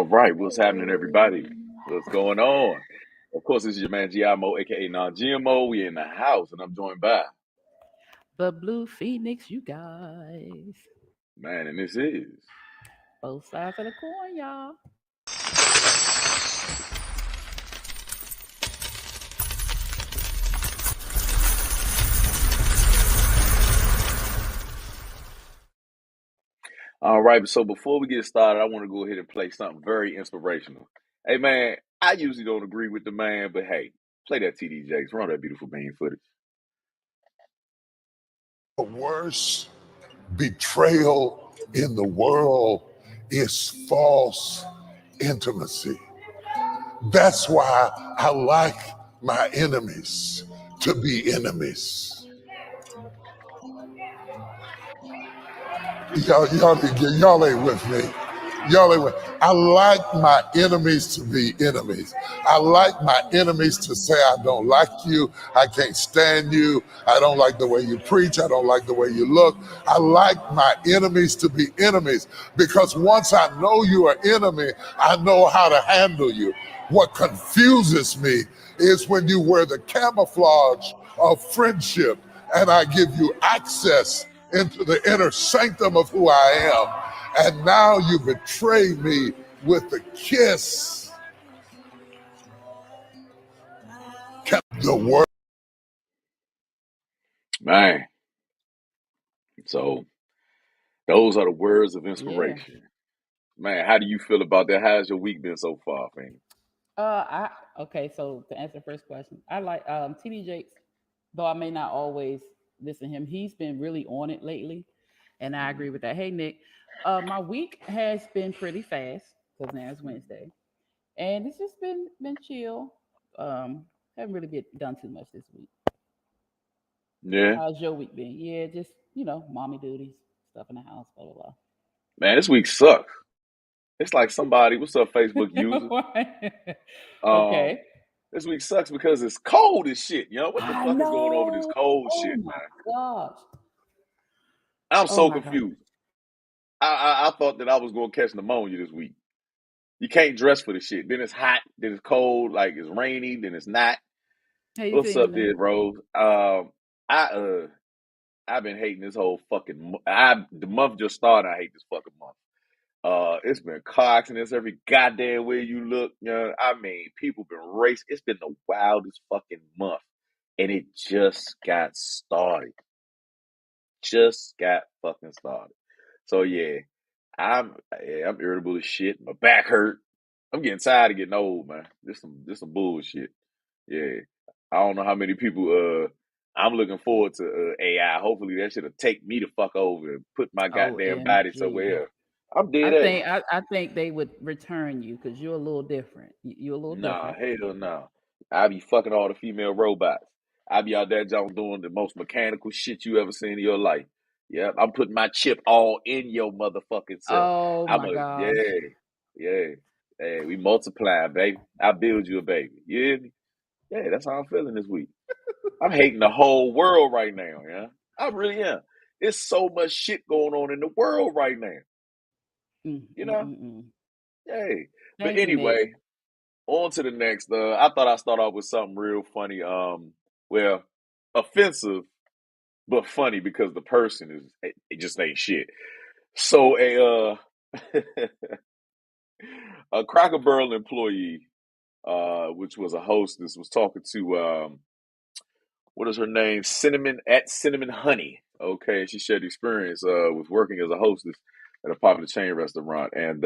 All right, what's happening, everybody? What's going on? Of course, this is your man Mo, aka Non-GMO. We in the house, and I'm joined by The Blue Phoenix, you guys. man, and this is Both sides of the coin, y'all. all right. So before we get started, I want to go ahead and play something very inspirational. Hey, man, I usually don't agree with the man, but hey, play that TD Jakes, run that beautiful bean footage. The worst betrayal in the world is false intimacy. That's why I like my enemies to be enemies. Y'all ain't with me. Y'all ain't with. I like my enemies to be enemies. I like my enemies to say I don't like you. I can't stand you. I don't like the way you preach. I don't like the way you look. I like my enemies to be enemies because once I know you're an enemy, I know how to handle you. What confuses me is when you wear the camouflage of friendship and I give you access into the inner sanctum of who I am. And now you betray me with the kiss. The word. Man, so those are the words of Yeah. inspiration. Man, how do you feel about that? How's your week been so far, Fanny? I okay. So to answer the first question, I like TD Jakes, though I may not always listen to him. He's been really on it lately, and I agree with that. Hey Nick, my week has been pretty fast because now it's Wednesday, and it's just been chill. Haven't really done too much this week. Yeah, How's your week been? Yeah, just mommy duties, stuff in the house, blah blah man, this week sucks. It's like somebody, what's up, Facebook user? blah. Um, Okay. this week sucks because it's cold as shit. You know what the I fuck is going on with this know. cold Oh shit, my man? gosh. I'm Oh so my god. confused. I thought that I was going to catch pneumonia this week. You can't dress for the shit. Then it's hot. Then it's cold. Like it's rainy. Then it's not. How you What's feeling, up, Nick? there, bro? I I've been hating this whole fucking. The month just started. I hate this fucking month. It's been car accidents every goddamn way you look. You know, I mean, people been racing. It's been the wildest fucking month, and it just got started. Just got fucking started. So yeah, I'm irritable as shit. My back hurt. I'm getting tired of getting old, man. This some bullshit. Yeah, I don't know how many people. I'm looking forward to AI. Hopefully that shit'll take me to fuck over and put my goddamn body OMG. somewhere else. I'm dead I ass. think I think they would return you because you're a little different. You're a little Nah, different. hell no. I be fucking all the female robots. I be out there John doing the most mechanical shit you ever seen in your life. Yep, I'm putting my chip all in your motherfucking self. Oh I'm my a gosh. yeah, yeah. Hey, we multiply, baby. I build you a baby. You hear me? Yeah, that's how I'm feeling this week. I'm hating the whole world right now, yeah. I really am. There's so much shit going on in the world right now. Mm, You mm, know? mm, mm. Yay. But Thank you, Nick. anyway, on to the next. I thought I'd start off with something real funny. Well, offensive but funny because the person is it just ain't shit. So a Cracker Barrel employee, which was a hostess, was talking to what is her name? Cinnamon Honey. Okay, she shared the experience with working as a hostess at a popular chain restaurant, and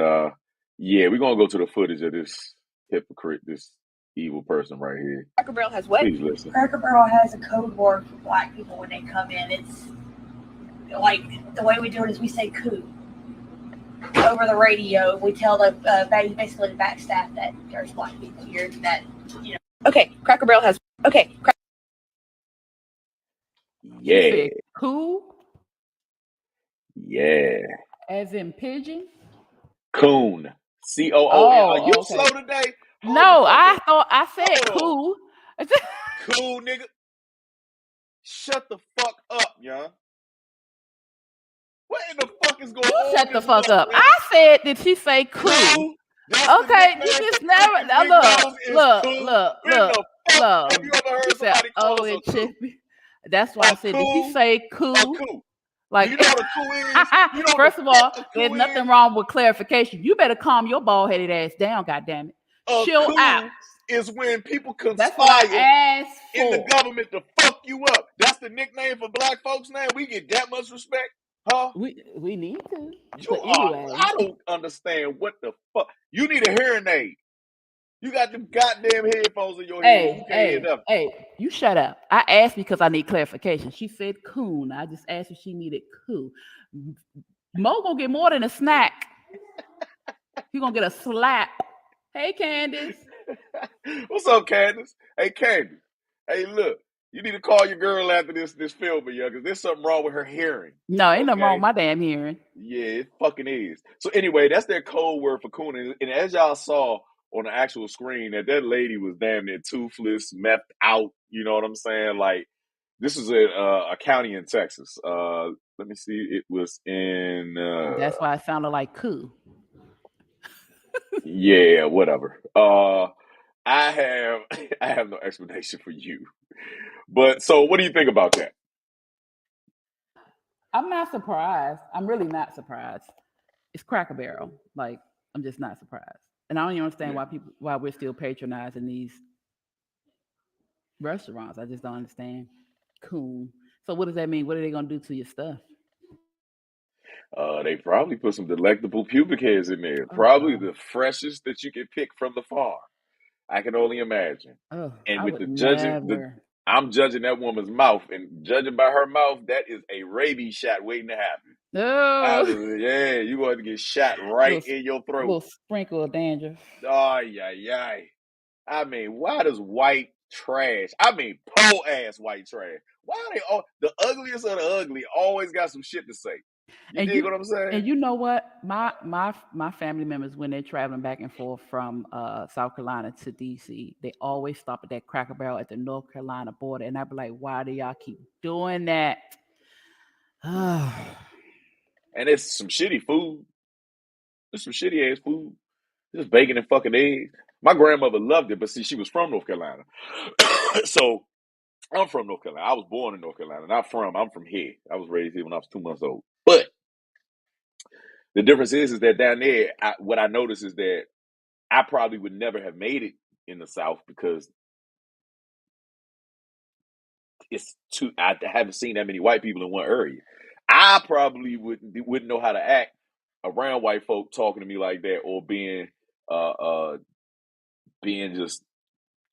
yeah, we're gonna go to the footage of this hypocrite, this evil person right here. Cracker Barrel has what? Please listen. Cracker Barrel has a code word for black people when they come in. It's like the way we do it is we say "coo" over the radio. We tell the basically the back staff that there's black people here. That Okay, Cracker Barrel has. Okay. She Yeah, said cool yeah. as in pigeon. Coon. COON. Are you Oh, slow okay. today? Hold the No, fuck I up. thought I said Hold on. cool. Cool, nigga. Shut the fuck up, y'all. What in the fuck is going You on shut in the this fuck month, up. man? I said, did she say cool? Cool. That's the Okay, you nickname just for never fucking now Negroes is cool. When look. the fuck have you ever You heard said somebody call us ugly a cool? chippy. That's why I A said, did you cool? say A cool? cool. Do Like, you know what a cool is? You know what the first of all, fuck a there's cool nothing is? wrong with clarification. You better calm your bald headed ass down, goddamn it. A Chill out. coup is when people That's what I conspire asked in the for. government to fuck you up. That's the nickname for black folks now. We get that much respect, huh? We need to. You But are. anyway, I don't understand what the fuck. You need a hearing aid. You got them goddamn headphones in your head. You can't hear nothing. hey, you shut up. I asked because I need clarification. She said coon. I just asked if she needed coon. Mo gonna get more than a snack. He gonna get a slap. Hey, Candace. What's up, Candace? Hey, Candace. Hey, look. You need to call your girl after this filming, yeah, because there's something wrong with her hearing. No, ain't nothing wrong with Okay. my damn hearing. Yeah, it fucking is. So anyway, that's their code word for coon. And as y'all saw on the actual screen, that lady was damn near toothless, methed out. You know what I'm saying? Like, this is a county in Texas. Let me see. It was in. That's why it sounded like coo. Yeah, whatever. I have I have no explanation for you. But so, what do you think about that? I'm not surprised. I'm really not surprised. It's Cracker Barrel. Like, I'm just not surprised. And I don't even understand Yeah. why we're still patronizing these restaurants. I just don't understand. Cool. So what does that mean? What are they gonna do to your stuff? They probably put some delectable pubic hairs in there. Oh Probably God. the freshest that you can pick from the farm. I can only imagine. Oh, And I with would the judging, never. I'm judging that woman's mouth, and judging by her mouth, that is a rabies shot waiting to happen. Oh, Yeah, you going to get shot right little in your throat. little sprinkle of dandruff. Oh, yeah. I mean, why does white trash? I mean, po ass white trash. Why are they all the ugliest of the ugly? Always got some shit to say. You And dig you what I'm saying? and you know what? My family members, when they're traveling back and forth from South Carolina to DC, they always stop at that Cracker Barrel at the North Carolina border, and I'd be like, "Why do y'all keep doing that?" And it's some shitty food. It's some shitty ass food. Just bacon and fucking eggs. My grandmother loved it, but see, she was from North Carolina. So I'm from North Carolina. I was born in North Carolina. I'm from here. I was raised here when I was 2 months old. But the difference is that down there, what I noticed is that I probably would never have made it in the South because it's too. I haven't seen that many white people in one area. I probably wouldn't know how to act around white folk talking to me like that, or uh, uh, being just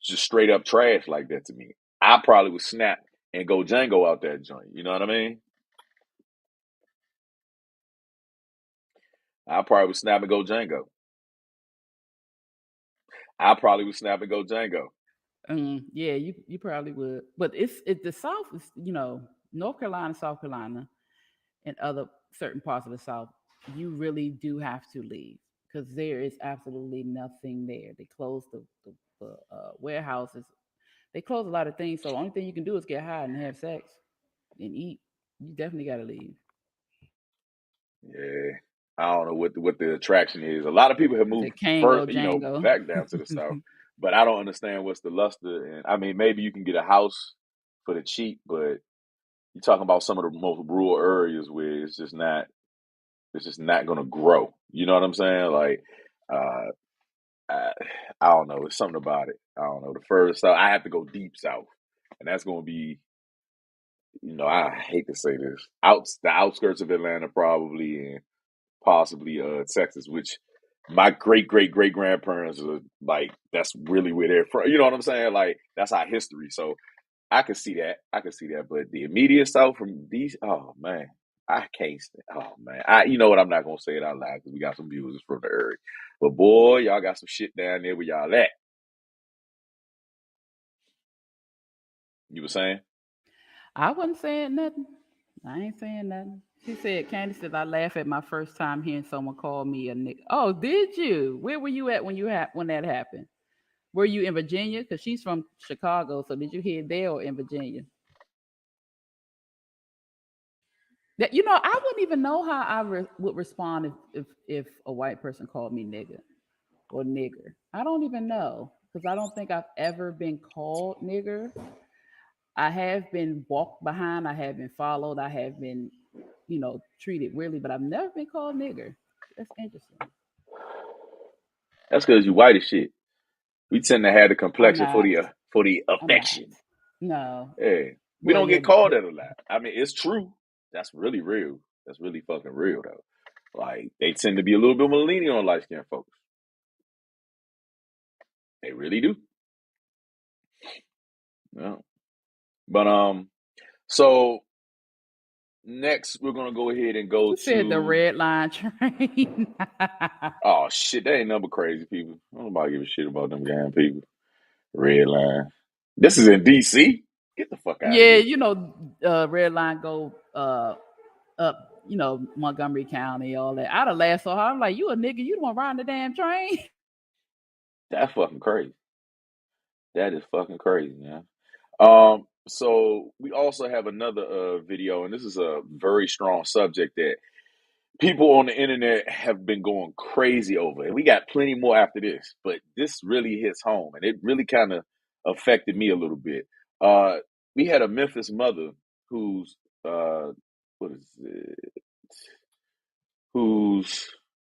straight up trash like that to me. I probably would snap and go Django out that joint. You know what I mean? I probably would snap and go Django. I probably would snap and go Django. Yeah, you probably would, but it's the South is North Carolina, South Carolina, and other certain parts of the South. You really do have to leave because there is absolutely nothing there. They closed the warehouses. They close a lot of things. So the only thing you can do is get high and have sex and eat. You definitely got to leave. Yeah, I don't know what the attraction is. A lot of people have Is moved it Kango Django? back down to the South, but I don't understand what's the luster. And I mean, maybe you can get a house for the cheap, but you're talking about some of the most rural areas where it's just not going to grow. You know what I'm saying? Like, uh, I, I don't know. It's something about it. I don't know. The furthest south, I have to go deep south, and that's going to be, I hate to say this, the outskirts of Atlanta probably, and possibly Texas, which my great grandparents are like. That's really where they're from. You know what I'm saying? Like that's our history. So I can see that. I can see that. But the immediate south from these, oh man, I can't. Oh man, you know what? I'm not gonna say it out loud because we got some viewers from the area. But boy, y'all got some shit down there where y'all at. You were saying? I wasn't saying nothing. I ain't saying nothing. She said, Candy said, I laugh at my first time hearing someone call me a nigga. Oh, did you? Where were you at when that happened? Were you in Virginia? Because she's from Chicago. So did you hear there or in Virginia? That I wouldn't even know how I would respond if a white person called me nigga. or nigger? I don't even know because I don't think I've ever been called nigger. I have been walked behind, I have been followed, I have been, treated weirdly, but I've never been called nigger. That's interesting. That's because you white as shit. We tend to have the I'm complexion not. for the I'm not. affection. No. Yeah, we Well, don't yeah. get called that a lot. I mean, it's true. That's really real. That's really fucking real though. Like they tend to be a little bit more lenient on light skinned folks. They really do. Yeah. But so next we're gonna go ahead and go You said the to red line train. oh shit, that ain't number crazy people. I don't nobody give a shit about them damn people. Red line. This is in DC. Get the fuck out of Yeah, here. red line go up, Montgomery County, all that. I'd have laughed so hard. I'm like, you a nigga, you don't want to ride the damn train. That's fucking crazy. That is fucking crazy, man. So we also have another video, and this is a very strong subject that people on the internet have been going crazy over. And we got plenty more after this, but this really hits home, and it really kind of affected me a little bit. Uh, we had a Memphis mother who's what is it? Who's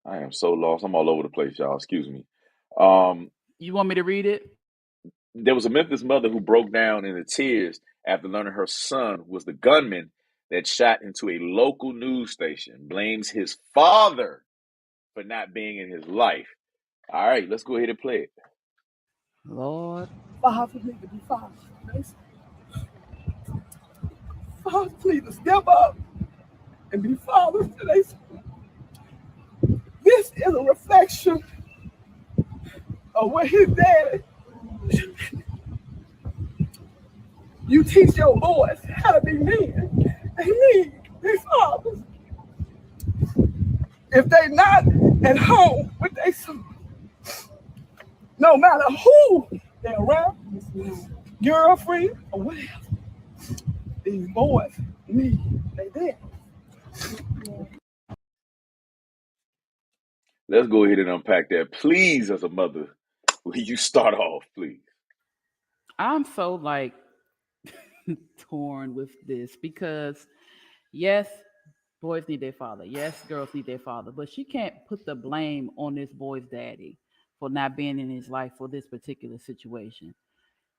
I am so lost. I'm all over the place, y'all. Excuse me. Um, You want me to read it? there was a Memphis mother who broke down into tears after learning her son was the gunman that shot into a local news station, blames his father for not being in his life. All right, let's go ahead and play it. Lord. Father, need to be fathers. Fathers need to step up and be fathers today. This is a reflection of what his daddy. You teach your boys how to be men. They need their fathers. If they not at home with their son, no matter who they're around, girlfriend or whatever, these boys need their dad. Let's go ahead and unpack that. Please, as a mother, will you start off, please? I'm so like torn with this because yes, boys need their father. Yes, girls need their father. But she can't put the blame on this boy's daddy for not being in his life for this particular situation.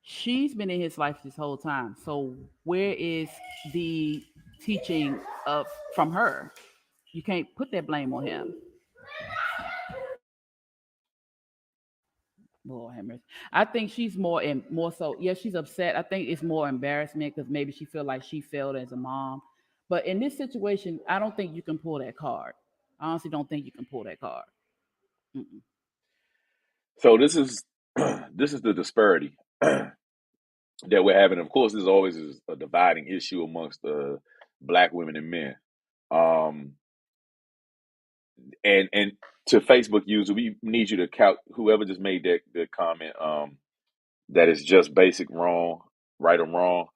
She's been in his life this whole time. So where is the teaching of from her? You can't put that blame on him. Lord have mercy. I think she's more so. Yeah, she's upset. I think it's more embarrassment because maybe she feel like she failed as a mom. But in this situation, I don't think you can pull that card. I honestly don't think you can pull that card. Mm-mm. So this is this is the disparity that we're having. Of course, this always is a dividing issue amongst black women and men. Um, and to Facebook user, we need you to count whoever just made that the comment. That is just basic wrong, right or wrong,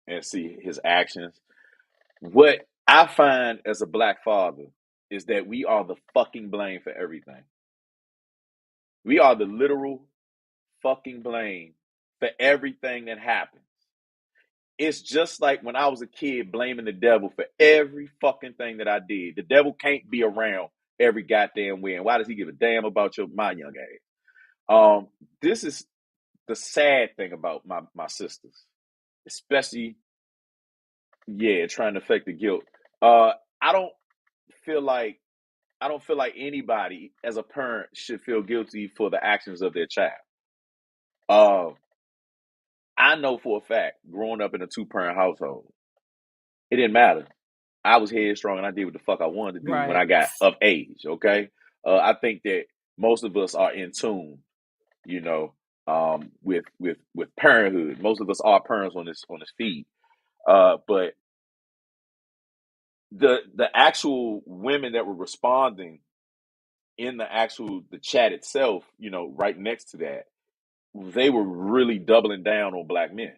and see his actions. What I find as a black father is that we are the fucking blame for everything. We are the literal fucking blame for everything that happens. It's just like when I was a kid blaming the devil for every fucking thing that I did. The devil can't be around every goddamn way. And why does he give a damn about my young age? This is the sad thing about my sisters, especially trying to fake the guilt. I don't feel like I don't feel like anybody as a parent should feel guilty for the actions of their child. Uh, I know for a fact, growing up in a two-parent household, it didn't matter. I was headstrong and I did what the fuck I wanted to do when Right. I got of age. Okay, I think that most of us are in tune, you know, with parenthood. Most of us are parents on this feed. But the actual women that were responding in the chat itself, right next to that, they were really doubling down on black men,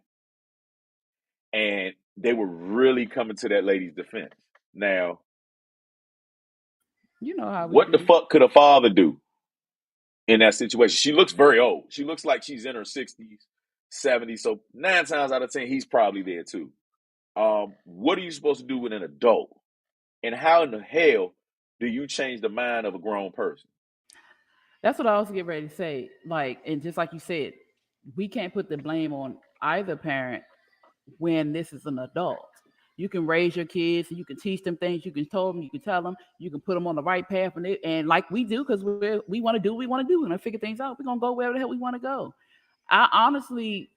and they were really coming to that lady's defense. Now, You know how we what the do. fuck could a father do? in that situation. She looks very old. She looks like she's in her 60s, 70s. So 9 times out of 10, he's probably there too. What are you supposed to do with an adult? And how in the hell do you change the mind of a grown person? That's what I was getting ready to say. Like, and just like you said, we can't put the blame on either parent when this is an adult. You can raise your kids, you can teach them things, you can tell them, you can tell them, you can put them on the right path, and like we do, because we want to do what we want to do. We're gonna figure things out. We're gonna go wherever the hell we want to go. I honestly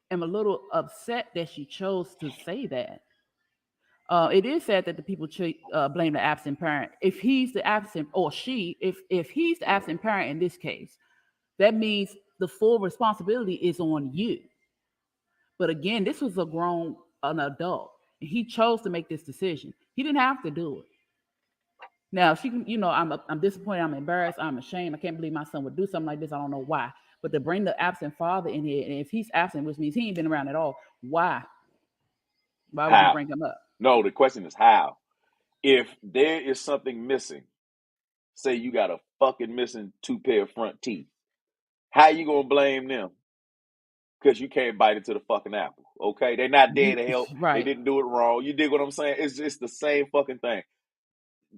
am a little upset that she chose to say that. It is sad that the people blame the absent parent. If he's the absent, or she, if he's the absent parent in this case, that means the full responsibility is on you. But again, this was an adult. He chose to make this decision. He didn't have to do it. Now she can, I'm disappointed. I'm embarrassed. I'm ashamed. I can't believe my son would do something like this. I don't know why. But to bring the absent father in here, and if he's absent, which means he ain't been around at all, why? Why would you How? bring him up? No, the question is how. If there is something missing, say you got a fucking missing 2 pair of front teeth, how you gonna blame them? Because you can't bite into the fucking apple. Okay, they're not there You to help. They right. didn't do it wrong. You dig what I'm saying? It's just the same fucking thing.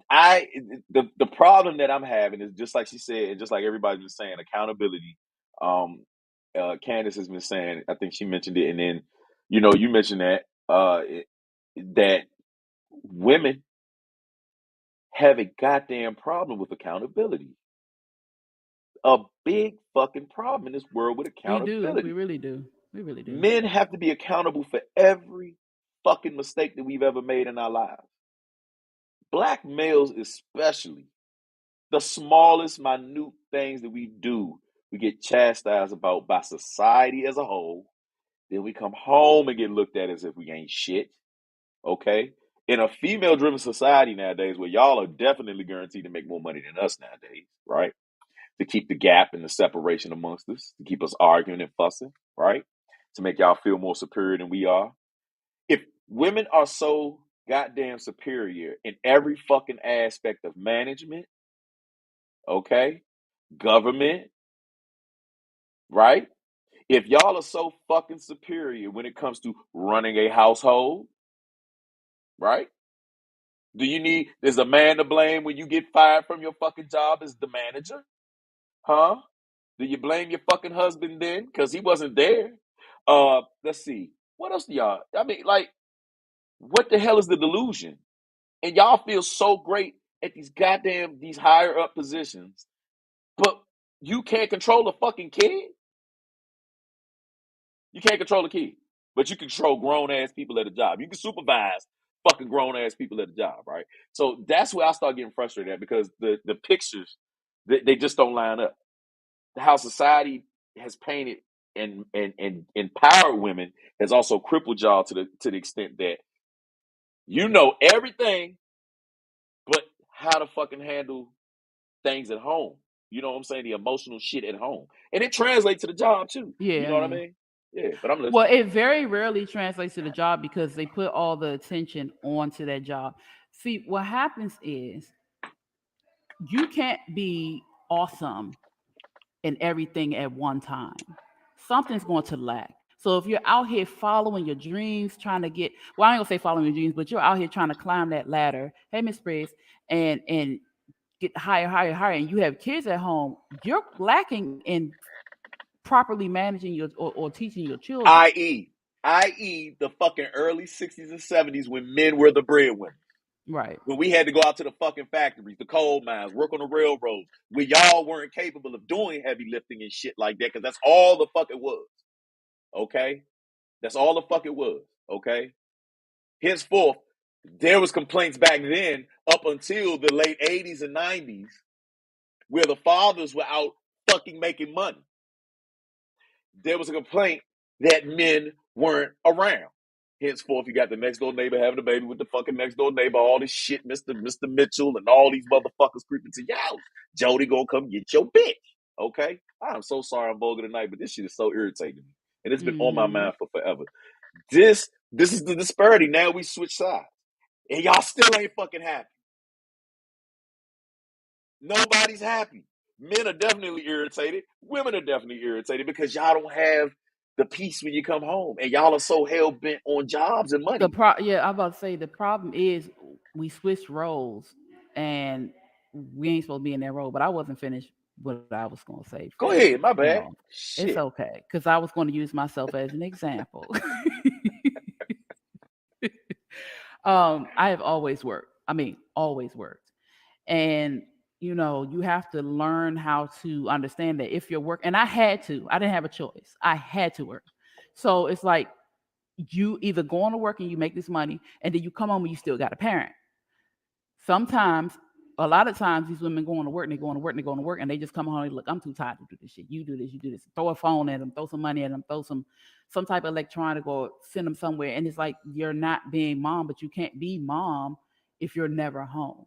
The problem that I'm having is just like she said, and just like everybody's been saying, accountability. Candace has been saying, I think she mentioned it, and then you mentioned that that women have a goddamn problem with accountability. A big fucking problem in this world with We do. We accountability. really do. We really do. Men have to be accountable for every fucking mistake that we've ever made in our lives. Black males, especially, the smallest, minute things that we do, we get chastised about by society as a whole. Then we come home and get looked at as if we ain't shit. Okay? In a female driven society nowadays, where y'all are definitely guaranteed to make more money than us nowadays, right? To keep the gap and the separation amongst us, to keep us arguing and fussing, right? To make y'all feel more superior than we are. If women are so goddamn superior in every fucking aspect of management, okay, government, right? If y'all are so fucking superior when it comes to running a household, right? Is a man to blame when you get fired from your fucking job as the manager? Huh? Do you blame your fucking husband then? Because he wasn't there. Let's see. What else do y'all? I mean, like, what the hell is the delusion? And y'all feel so great at these higher up positions, but you can't control a fucking kid. You can't control a kid, but you can control grown ass people at a job. You can supervise fucking grown ass people at a job, right? So that's where I start getting frustrated at, because the pictures, they just don't line up. How society has painted and empowered women has also crippled y'all to the extent that you know everything but how to fucking handle things at home. You know what I'm saying? The emotional shit at home. And it translates to the job too. You know what I Yeah. mean? Yeah, but I'm Well, listening. it very rarely translates to the job because they put all the attention onto that job. See, what happens is you can't be awesome in everything at one time. Something's going to lack. So if you're out here following your dreams, trying to get, well, I ain't gonna say following your dreams, but you're out here trying to climb that ladder. Hey, Miss Briggs, and get higher, higher, higher, and you have kids at home, you're lacking in properly managing or teaching your children. I.e., the fucking early 60s and 70s when men were the breadwinners. Right. When we had to go out to the fucking factories, the coal mines, work on the railroads, where y'all weren't capable of doing heavy lifting and shit like that, because that's all the fuck it was. Okay? That's all the fuck it was. Okay? Henceforth, there was complaints back then up until the late 80s and 90s where the fathers were out fucking making money. There was a complaint that men weren't around. Henceforth, you got the next door neighbor having a baby with the fucking next door neighbor, all this shit, Mr. Mitchell, and all these motherfuckers creeping to your house. Jody gonna come get your bitch. Okay? I'm so sorry I'm vulgar tonight, but this shit is so irritating. And it's been on my Mm-hmm. mind for forever. This is the disparity. Now we switch sides. And y'all still ain't fucking happy. Nobody's happy. Men are definitely irritated. Women are definitely irritated because y'all don't have the peace when you come home, and y'all are so hell bent on jobs and money. Yeah, I'm about to say the problem is we switched roles and we ain't supposed to be in that role. But I wasn't finished what I was going to say Go first. ahead, my You bad. know, it's Shit. okay because I was going to use myself as an example. I have always worked. I mean, always worked. And you have to learn how to understand that if you're work and I had to, I didn't have a choice. I had to work. So it's like you either go on to work and you make this money and then you come home and you still got a parent. Sometimes, a lot of times, these women go on to work and they go on to work and they go on to work and they just come home and look, I'm too tired to do this shit. You do this, you do this. Throw a phone at them, throw some money at them, throw some type of electronic or send them somewhere. And it's like you're not being mom, but you can't be mom if you're never home.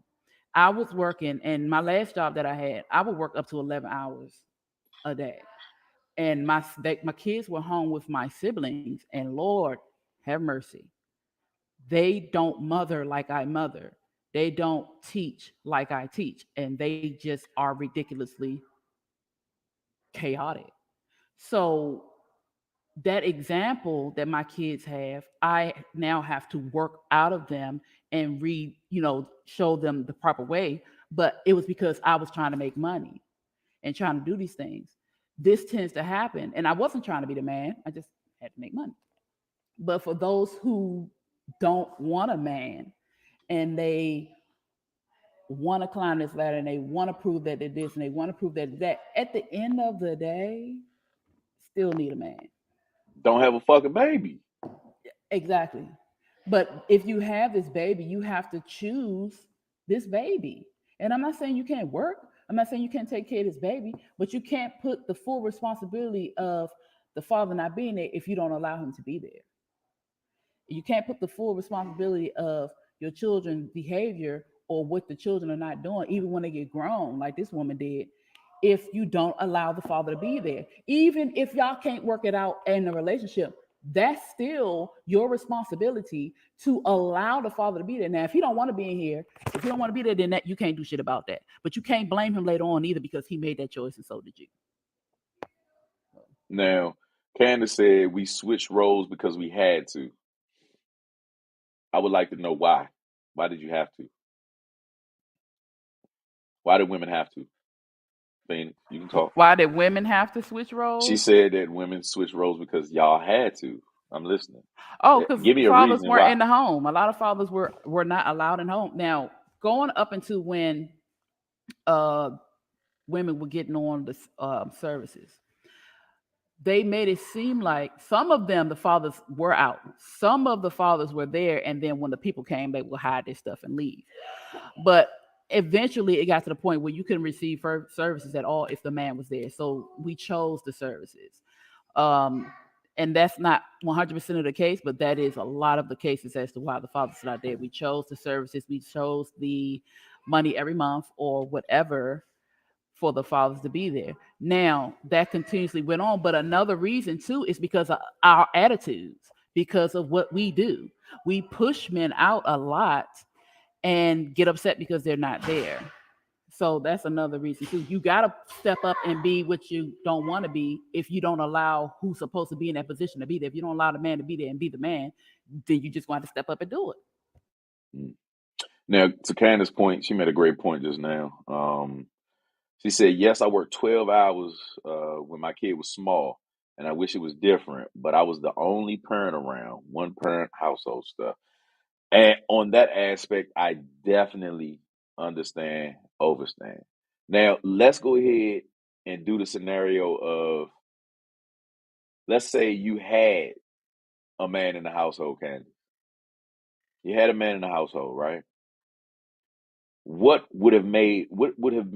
I was working, and my last job that I had, I would work up to 11 hours a day. And my kids were home with my siblings, and Lord have mercy, they don't mother like I mother. They don't teach like I teach, and they just are ridiculously chaotic. So that example that my kids have, I now have to work out of them and show them the proper way. But it was because I was trying to make money and trying to do these things. This tends to happen, and I wasn't trying to be the man. I just had to make money. But for those who don't want a man and they want to climb this ladder and they want to prove that they're this and they want to prove that that, at the end of the day, still need a man. Don't have a fucking baby. Exactly. But if you have this baby, you have to choose this baby. And I'm not saying you can't work. I'm not saying you can't take care of this baby, but you can't put the full responsibility of the father not being there if you don't allow him to be there. You can't put the full responsibility of your children's behavior or what the children are not doing, even when they get grown, like this woman did, if you don't allow the father to be there. Even if y'all can't work it out in a relationship, that's still your responsibility to allow the father to be there. Now, if he don't want to be in here, if he don't want to be there, then you can't do shit about that. But you can't blame him later on either because he made that choice and so did you. Now, Candace said we switched roles because we had to. I would like to know why. Why did you have to? Why did women have to? Phoenix, you can talk. Why did women have to switch She roles? said that women switched roles because y'all had to. I'm listening. Oh, because Give me a fathers reasoning weren't why. in the home. A lot of fathers were not allowed in home. Now, going up into when uh, women were getting on the services, they made it seem like some of them, the fathers were out. Some of the fathers were there, and then when the people came, they would hide their stuff and leave. But eventually, it got to the point where you couldn't receive services at all if the man was there. So we chose the services. Um, and that's not 100% of the case, but that is a lot of the cases as to why the father's not there. We chose the services, we chose the money every month or whatever for the fathers to be there. Now that continuously went on, but another reason too is because of our attitudes, because of what we do. We push men out a lot and get upset because they're not there. So that's another reason too. You gotta step up and be what you don't want to be if you don't allow who's supposed to be in that position to be there. If you don't allow the man to be there and be the man, then you just want to step up and do it. Mm. Now, to Candace's point, she made a great point just now. She said, yes, I worked 12 hours when my kid was small, and I wish it was different, but I was the only parent around, one parent household stuff. And on that aspect, I definitely understand, overstand. Now, let's go ahead and do the scenario of, let's say you had a man in the household, Candace. You had a man in the household, right? What would have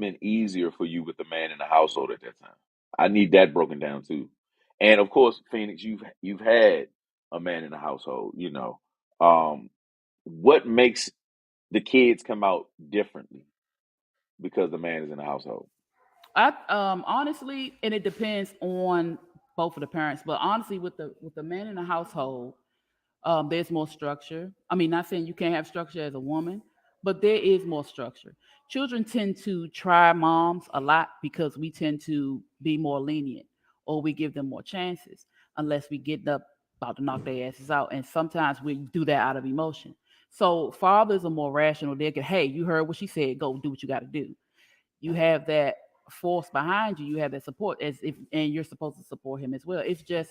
been easier for you with the man in the household at that time? I need that broken down too. And of course, Phoenix, you've had a man in the household, Um, what makes the kids come out differently because the man is in the household? I honestly, and it depends on both of the parents, but honestly, with the man in the household, there's more structure. I mean, not saying you can't have structure as a woman, but there is more structure. Children tend to try moms a lot because we tend to be more lenient or we give them more chances unless we get up about to knock their asses out. And sometimes we do that out of emotion. So fathers are more rational. They can, hey, you heard what she said, go do what you got to do. You have that force behind you, you have that support as if, and you're supposed to support him as well. It's just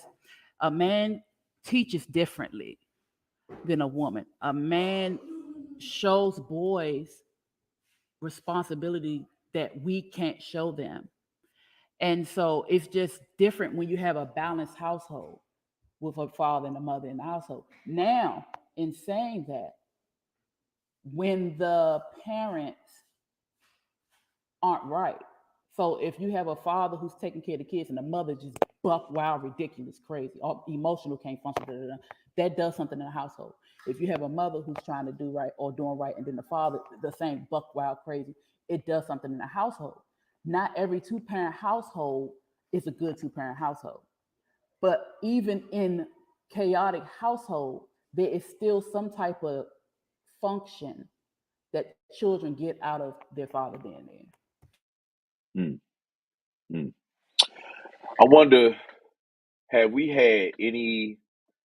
a man teaches differently than a woman. A man shows boys responsibility that we can't show them. And so it's just different when you have a balanced household with a father and a mother in the household. Now, in saying that, when the parents aren't right. So if you have a father who's taking care of the kids and the mother just buck wild, ridiculous, crazy, or emotional, can't function, that does something in the household. If you have a mother who's trying to do right or doing right, and then the father the same buck wild, crazy, it does something in the household. Not every two-parent household is a good two-parent household, but even in chaotic household, there is still some type of function that children get out of their father being there. Mm, mm. I wonder, have we had any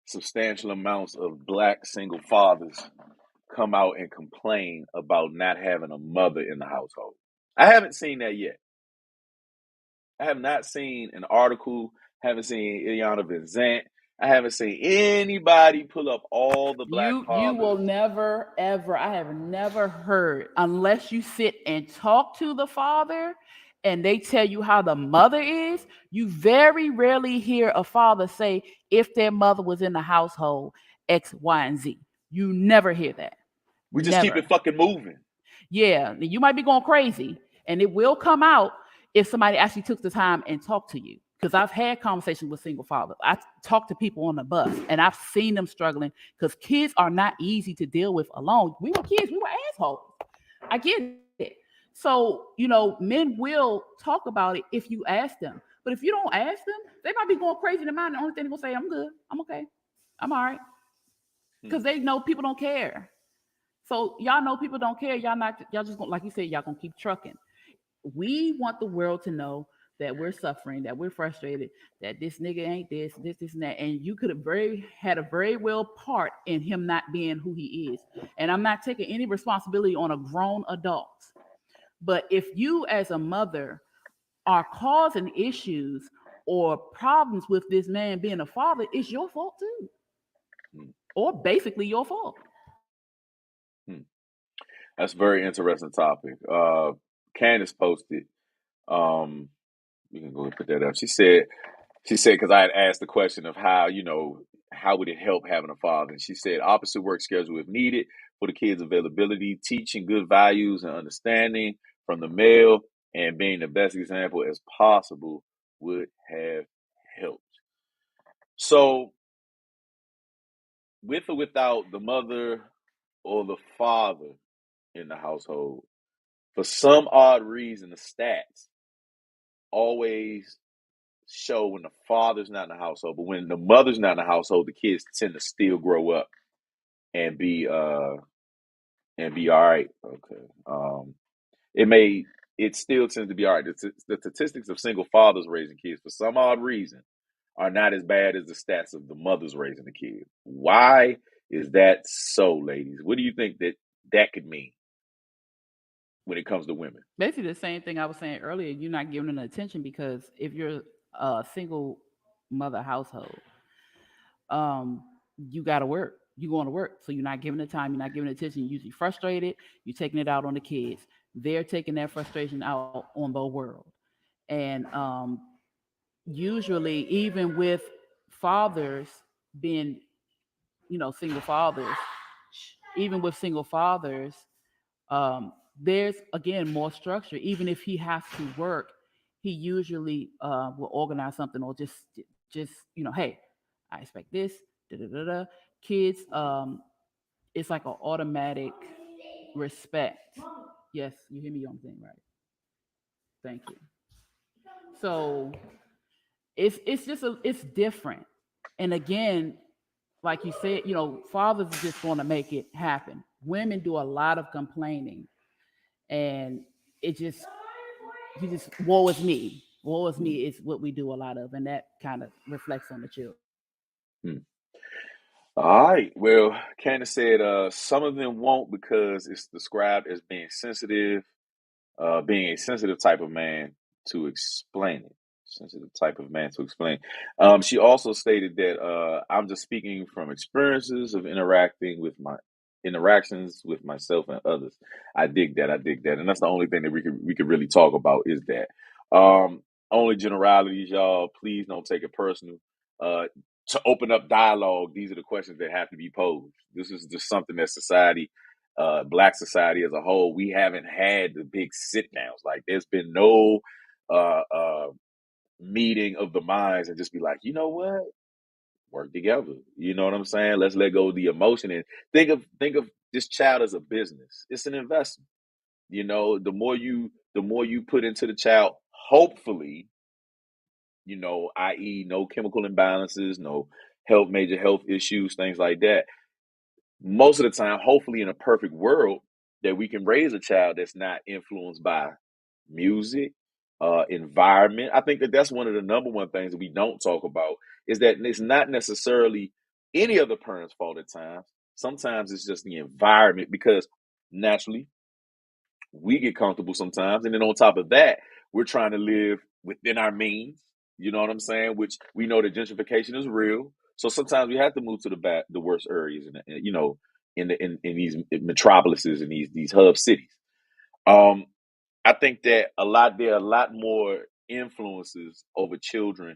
substantial amounts of black single fathers come out and complain about not having a mother in the household? I haven't seen that yet. I have not seen an article, haven't seen Ilyana Vincent. I haven't seen anybody pull up all the black You will fathers. never ever, I have never heard, unless you sit and talk to the father and they tell you how the mother is, you very rarely hear a father say if their mother was in the household X, Y, and Z. You never hear that. We just keep Never. it fucking moving. Yeah, you might be going crazy, and it will come out if somebody actually took the time and talked to you. Because I've had conversations with single fathers. I talk to people on the bus, and I've seen them struggling because kids are not easy to deal with alone. We were kids, we were assholes. I get it. So, men will talk about it if you ask them. But if you don't ask them, they might be going crazy in their mind. The only thing they're going to say, I'm good, I'm okay, I'm all right. Hmm. Because they know people don't care. So y'all know people don't care. Y'all just gonna, like you said, y'all gonna keep trucking. We want the world to know that we're suffering, that we're frustrated, that this nigga ain't this, and that. And you could have had a very well part in him not being who he is. And I'm not taking any responsibility on a grown adult. But if you as a mother are causing issues or problems with this man being a father, it's your fault too. Hmm. Or basically your fault. Hmm. That's a very interesting topic. Candace posted. Um, you can go and put that up. She said, because I had asked the question of how, how would it help having a father? And she said, opposite work schedule if needed for the kids' availability, teaching good values and understanding from the male, and being the best example as possible would have helped. So, with or without the mother or the father in the household, for some odd reason, the stats always show when the father's not in the household, but when the mother's not in the household, the kids tend to still grow up and be all right. Okay. It still tends to be all right. The statistics of single fathers raising kids for some odd reason are not as bad as the stats of the mothers raising the kids. Why is that so, ladies? What do you think that could mean when it comes to women? Basically the same thing I was saying earlier. You're not giving them attention because if you're a single mother household, you got to work. You're going to work, so you're not giving the time. You're not giving attention. You're usually frustrated. You're taking it out on the kids. They're taking that frustration out on the world, and usually, even with fathers being, single fathers, even with single fathers, there's again more structure. Even if he has to work, he usually will organize something or just hey, I expect this. Da, da, da, da. Kids, it's like an automatic respect. Yes, you hear me on the thing, right? Thank you. So it's just it's different. And again, like you said, fathers are just going to make it happen. Women do a lot of complaining, and it just you just woe is me is what we do a lot of, and that kind of reflects on the children. Hmm. All right. Well, Candace said some of them won't because it's described as being a sensitive type of man to explain it. Sensitive type of man to explain. She also stated that I'm just speaking from experiences of interactions with myself and others. I dig that. I dig that, and that's the only thing that we could really talk about is that. Only generalities, y'all. Please don't take it personal. Uh, to open up dialogue, these are the questions that have to be posed. This is just something that society, black society as a whole, we haven't had the big sit downs. Like there's been no uh, uh, meeting of the minds and just be like, you know what, work together. You know what I'm saying? Let's let go of the emotion and think of this child as a business. It's an investment. The more you put into the child, hopefully, i.e., no chemical imbalances, no major health issues, things like that. Most of the time, hopefully in a perfect world, that we can raise a child that's not influenced by music, environment. I think that that's one of the number one things that we don't talk about is that it's not necessarily any of the parents' fault at times. Sometimes it's just the environment because naturally we get comfortable sometimes. And then on top of that, we're trying to live within our means. You know what I'm saying? Which we know that gentrification is real. So sometimes we have to move to the worst areas, in these metropolises and these hub cities. Um, I think that there are a lot more influences over children,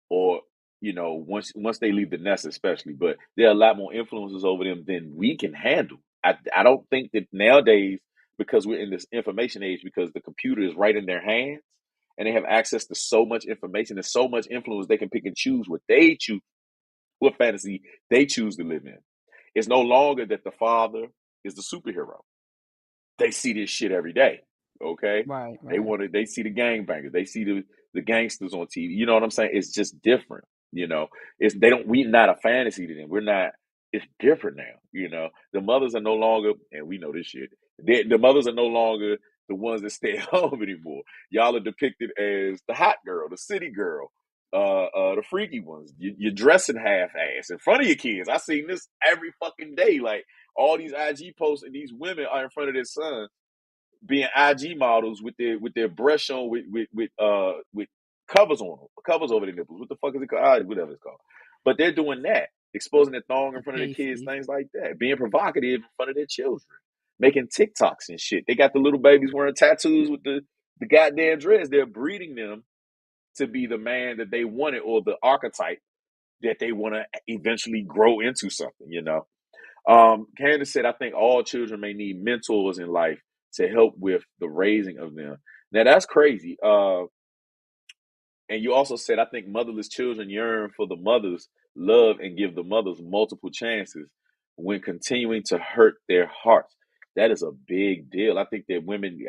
or once they leave the nest, especially. But there are a lot more influences over them than we can handle. I don't think that nowadays, because we're in this information age, because the computer is right in their hands and they have access to so much information and so much influence, they can pick and choose what fantasy they choose to live in. It's no longer that the father is the superhero. They see this shit every day. Okay, Right, they right. want to. They see the gangbangers. They see the gangsters on TV. You know what I'm saying? It's just different. It's they don't. We not a fantasy to them. We're not. It's different now. The mothers are no longer, and we know this shit. The mothers are no longer the ones that stay at home anymore. Y'all are depicted as the hot girl, the city girl, the freaky ones. You're dressing half ass in front of your kids. I seen this every fucking day. Like all these IG posts and these women are in front of their sons being IG models with their breasts shown with covers on them, covers over their nipples. What the fuck is it called? Whatever it's called. But they're doing that, exposing their thong in The front of their kids, pasties. things like that, being provocative in front of their children, making TikToks and shit. They got the little babies wearing tattoos with the goddamn dreads. They're breeding them to be the man that they wanted or the archetype that they want to eventually grow into something. Candace said, I think all children may need mentors in life to help with the raising of them. Now that's crazy. And you also said, I think motherless children yearn for the mother's love and give the mothers multiple chances when continuing to hurt their hearts. That is a big deal. I think that women,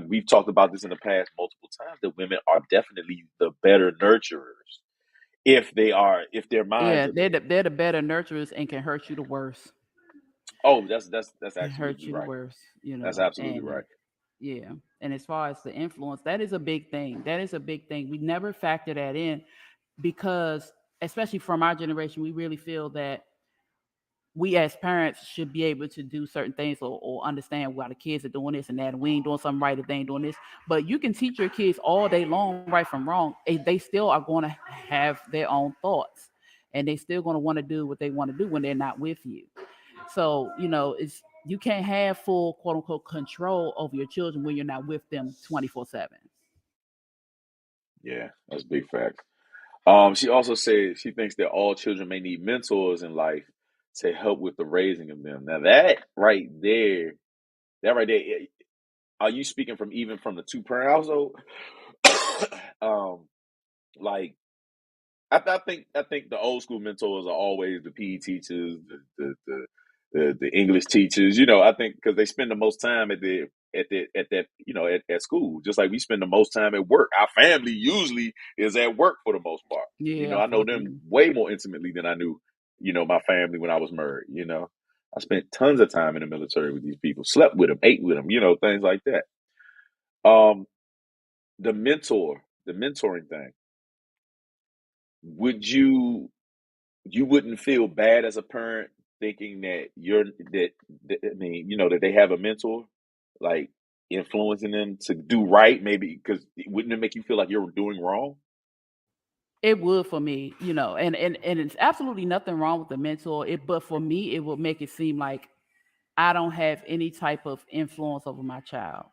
we've talked about this in the past multiple times, that women are definitely the better nurturers if their minds Yeah, are they're there. they're the better nurturers and can hurt you the worst. Oh, that's Can hurt absolutely you the right. worst, That's absolutely and right. yeah. And as far as the influence, that is a big thing. That is a big thing. We never factor that in because, especially from our generation, we really feel that we as parents should be able to do certain things or understand why the kids are doing this and that. And we ain't doing something right if they ain't doing this. But you can teach your kids all day long, right from wrong. They still are going to have their own thoughts, and they still going to want to do what they want to do when they're not with you. So it's you can't have full quote unquote control over your children when you're not with them 24/7. Yeah, that's big fact. She also said she thinks that all children may need mentors in life to help with the raising of them. Now that right there, are you speaking from even from the two parent household? um, like I think the old school mentors are always the PE teachers, the English teachers. I think because they spend the most time at school, just like we spend the most time at work. Our family usually is at work for the most part. Yeah, I know them unfortunately. way more intimately than I knew. my family when I was married. I spent tons of time in the military with these people, slept with them, ate with them, things like that. Um, the mentoring thing. Would you wouldn't feel bad as a parent thinking that they have a mentor, like influencing them to do right, maybe because wouldn't it make you feel like you're doing wrong? It would for me, and it's absolutely nothing wrong with the mentor. But for me, it would make it seem like I don't have any type of influence over my child.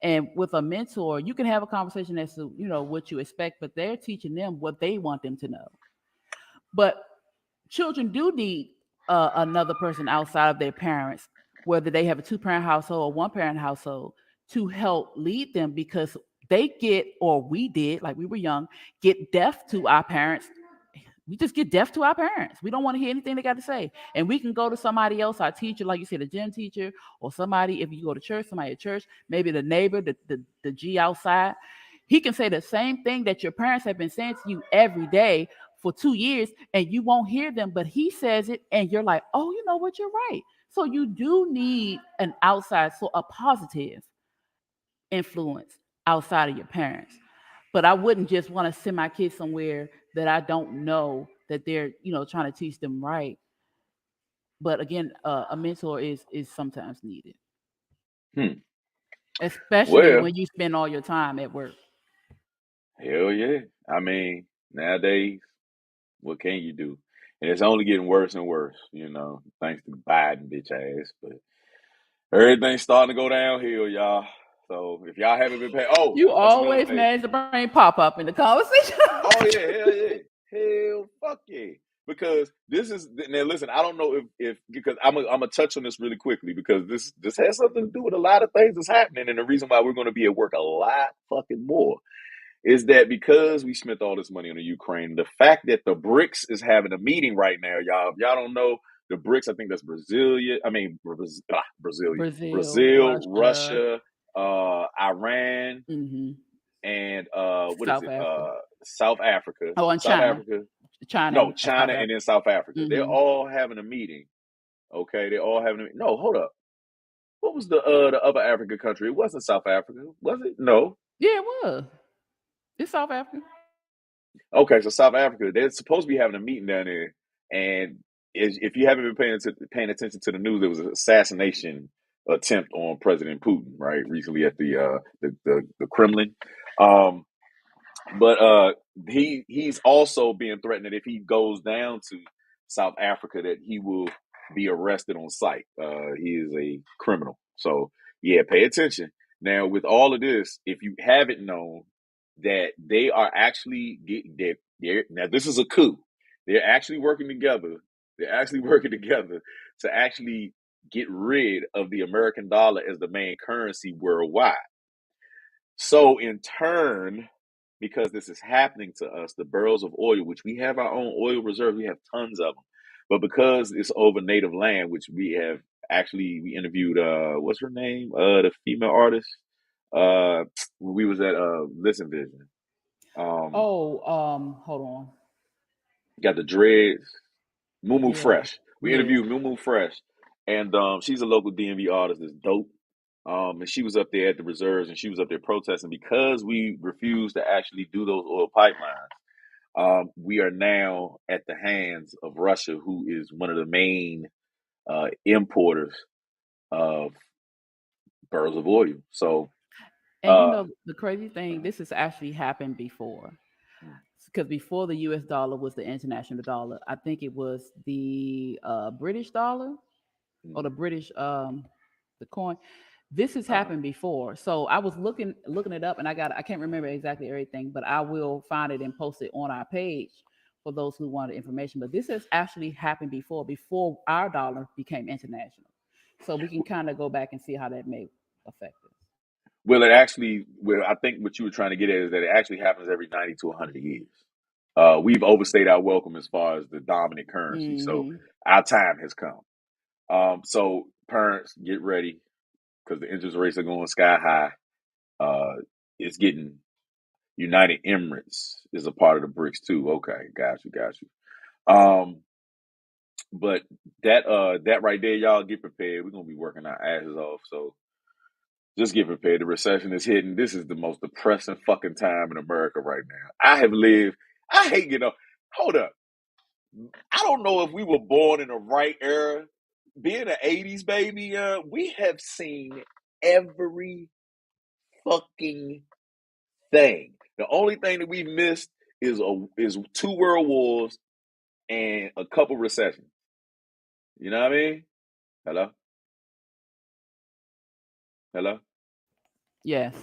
And with a mentor, you can have a conversation as to what you expect, but they're teaching them what they want them to know. But children do need another person outside of their parents, whether they have a two-parent household or one-parent household, to help lead them because they get, or we did, like we were young, get deaf to our parents. We just get deaf to our parents. We don't want to hear anything they got to say. And we can go to somebody else, our teacher, like you said, a gym teacher, or somebody, if you go to church, somebody at church, maybe the neighbor, the G outside. He can say the same thing that your parents have been saying to you every day for 2 years, and you won't hear them, but he says it, and you're like, oh, you know what, you're right. So you do need an outside, so a positive influence outside of your parents. But I wouldn't just want to send my kids somewhere that I don't know that they're, trying to teach them right. But again, a mentor is sometimes needed, Hmm. especially Well, when you spend all your time at work. hell yeah. I mean, nowadays, what can you do? And it's only getting worse and worse, thanks to Biden bitch ass. But everything's starting to go downhill, y'all. So if y'all haven't been paying, You that's another always thing. manage to bring pop up in the conversation. Oh yeah, hell yeah, hell fuck yeah. Because this is now. Listen, I don't know if because I'm gonna touch on this really quickly because this has something to do with a lot of things that's happening, and the reason why we're going to be at work a lot fucking more is that because we spent all this money on the Ukraine, the fact that the BRICS is having a meeting right now, y'all. If y'all don't know the BRICS, I think that's Brasilia. I mean Brasilia, Brazil, Brazil, Russia, Russia, Iran, hmm and what is South it? Africa. South Africa. Oh, and South China. Africa. China No, and South China and Africa. then South Africa. They're hmm all having a meeting. Okay, they're all having a no, hold up. What was the other African country? It wasn't South Africa, was it? No. Yeah, it was. It's South Africa. Okay, so South Africa, they're supposed to be having a meeting down there, and if you haven't been paying attention to the news, there was an assassination attempt on President Putin, right, recently at the Kremlin. Um, But he's also being threatened that if he goes down to South Africa, that he will be arrested on sight. He is a criminal. So yeah, pay attention. Now with all of this, if you haven't known that they are actually they're now this is a coup. They're actually working together. They're actually working together to actually get rid of the American dollar as the main currency worldwide. So in turn, because this is happening to us, the barrels of oil, which we have our own oil reserve, we have tons of them. But because it's over native land, which we interviewed what's her name? The female artist. When we was at Listen Vision. Um Oh, hold on. got the dreads. Moo Yeah, Fresh. We yeah. interviewed Moo Fresh, and she's a local DMV artist that's dope. And she was up there at the reserves, and she was up there protesting because we refused to actually do those oil pipelines. We are now at the hands of Russia, who is one of the main importers of barrels of oil. So, And uh, the crazy thing, this has actually happened before. Because before the US dollar was the international dollar, I think it was the British dollar or the British the coin. This has uh, happened before. So I was looking it up and I can't remember exactly everything, but I will find it and post it on our page for those who wanted information. But this has actually happened before our dollar became international. So we can kind of go back and see how that may affect us. I think what you were trying to get at is that it actually happens every 90 to 100 years. We've overstayed our welcome as far as the dominant currency. So hmm our time has come. So parents, get ready because the interest rates are going sky high. It's getting United Emirates is a part of the BRICS too. Okay, got you. But that right there, y'all get prepared. We're gonna be working our asses off. So just get prepared. The recession is hitting. This is the most depressing fucking time in America right now. I have lived. I hate hold up. I don't know if we were born in the right era. Being an '80s baby, we have seen every fucking thing. The only thing that we missed is two world wars and a couple recessions. You know what I mean? Hello, hello. Yes.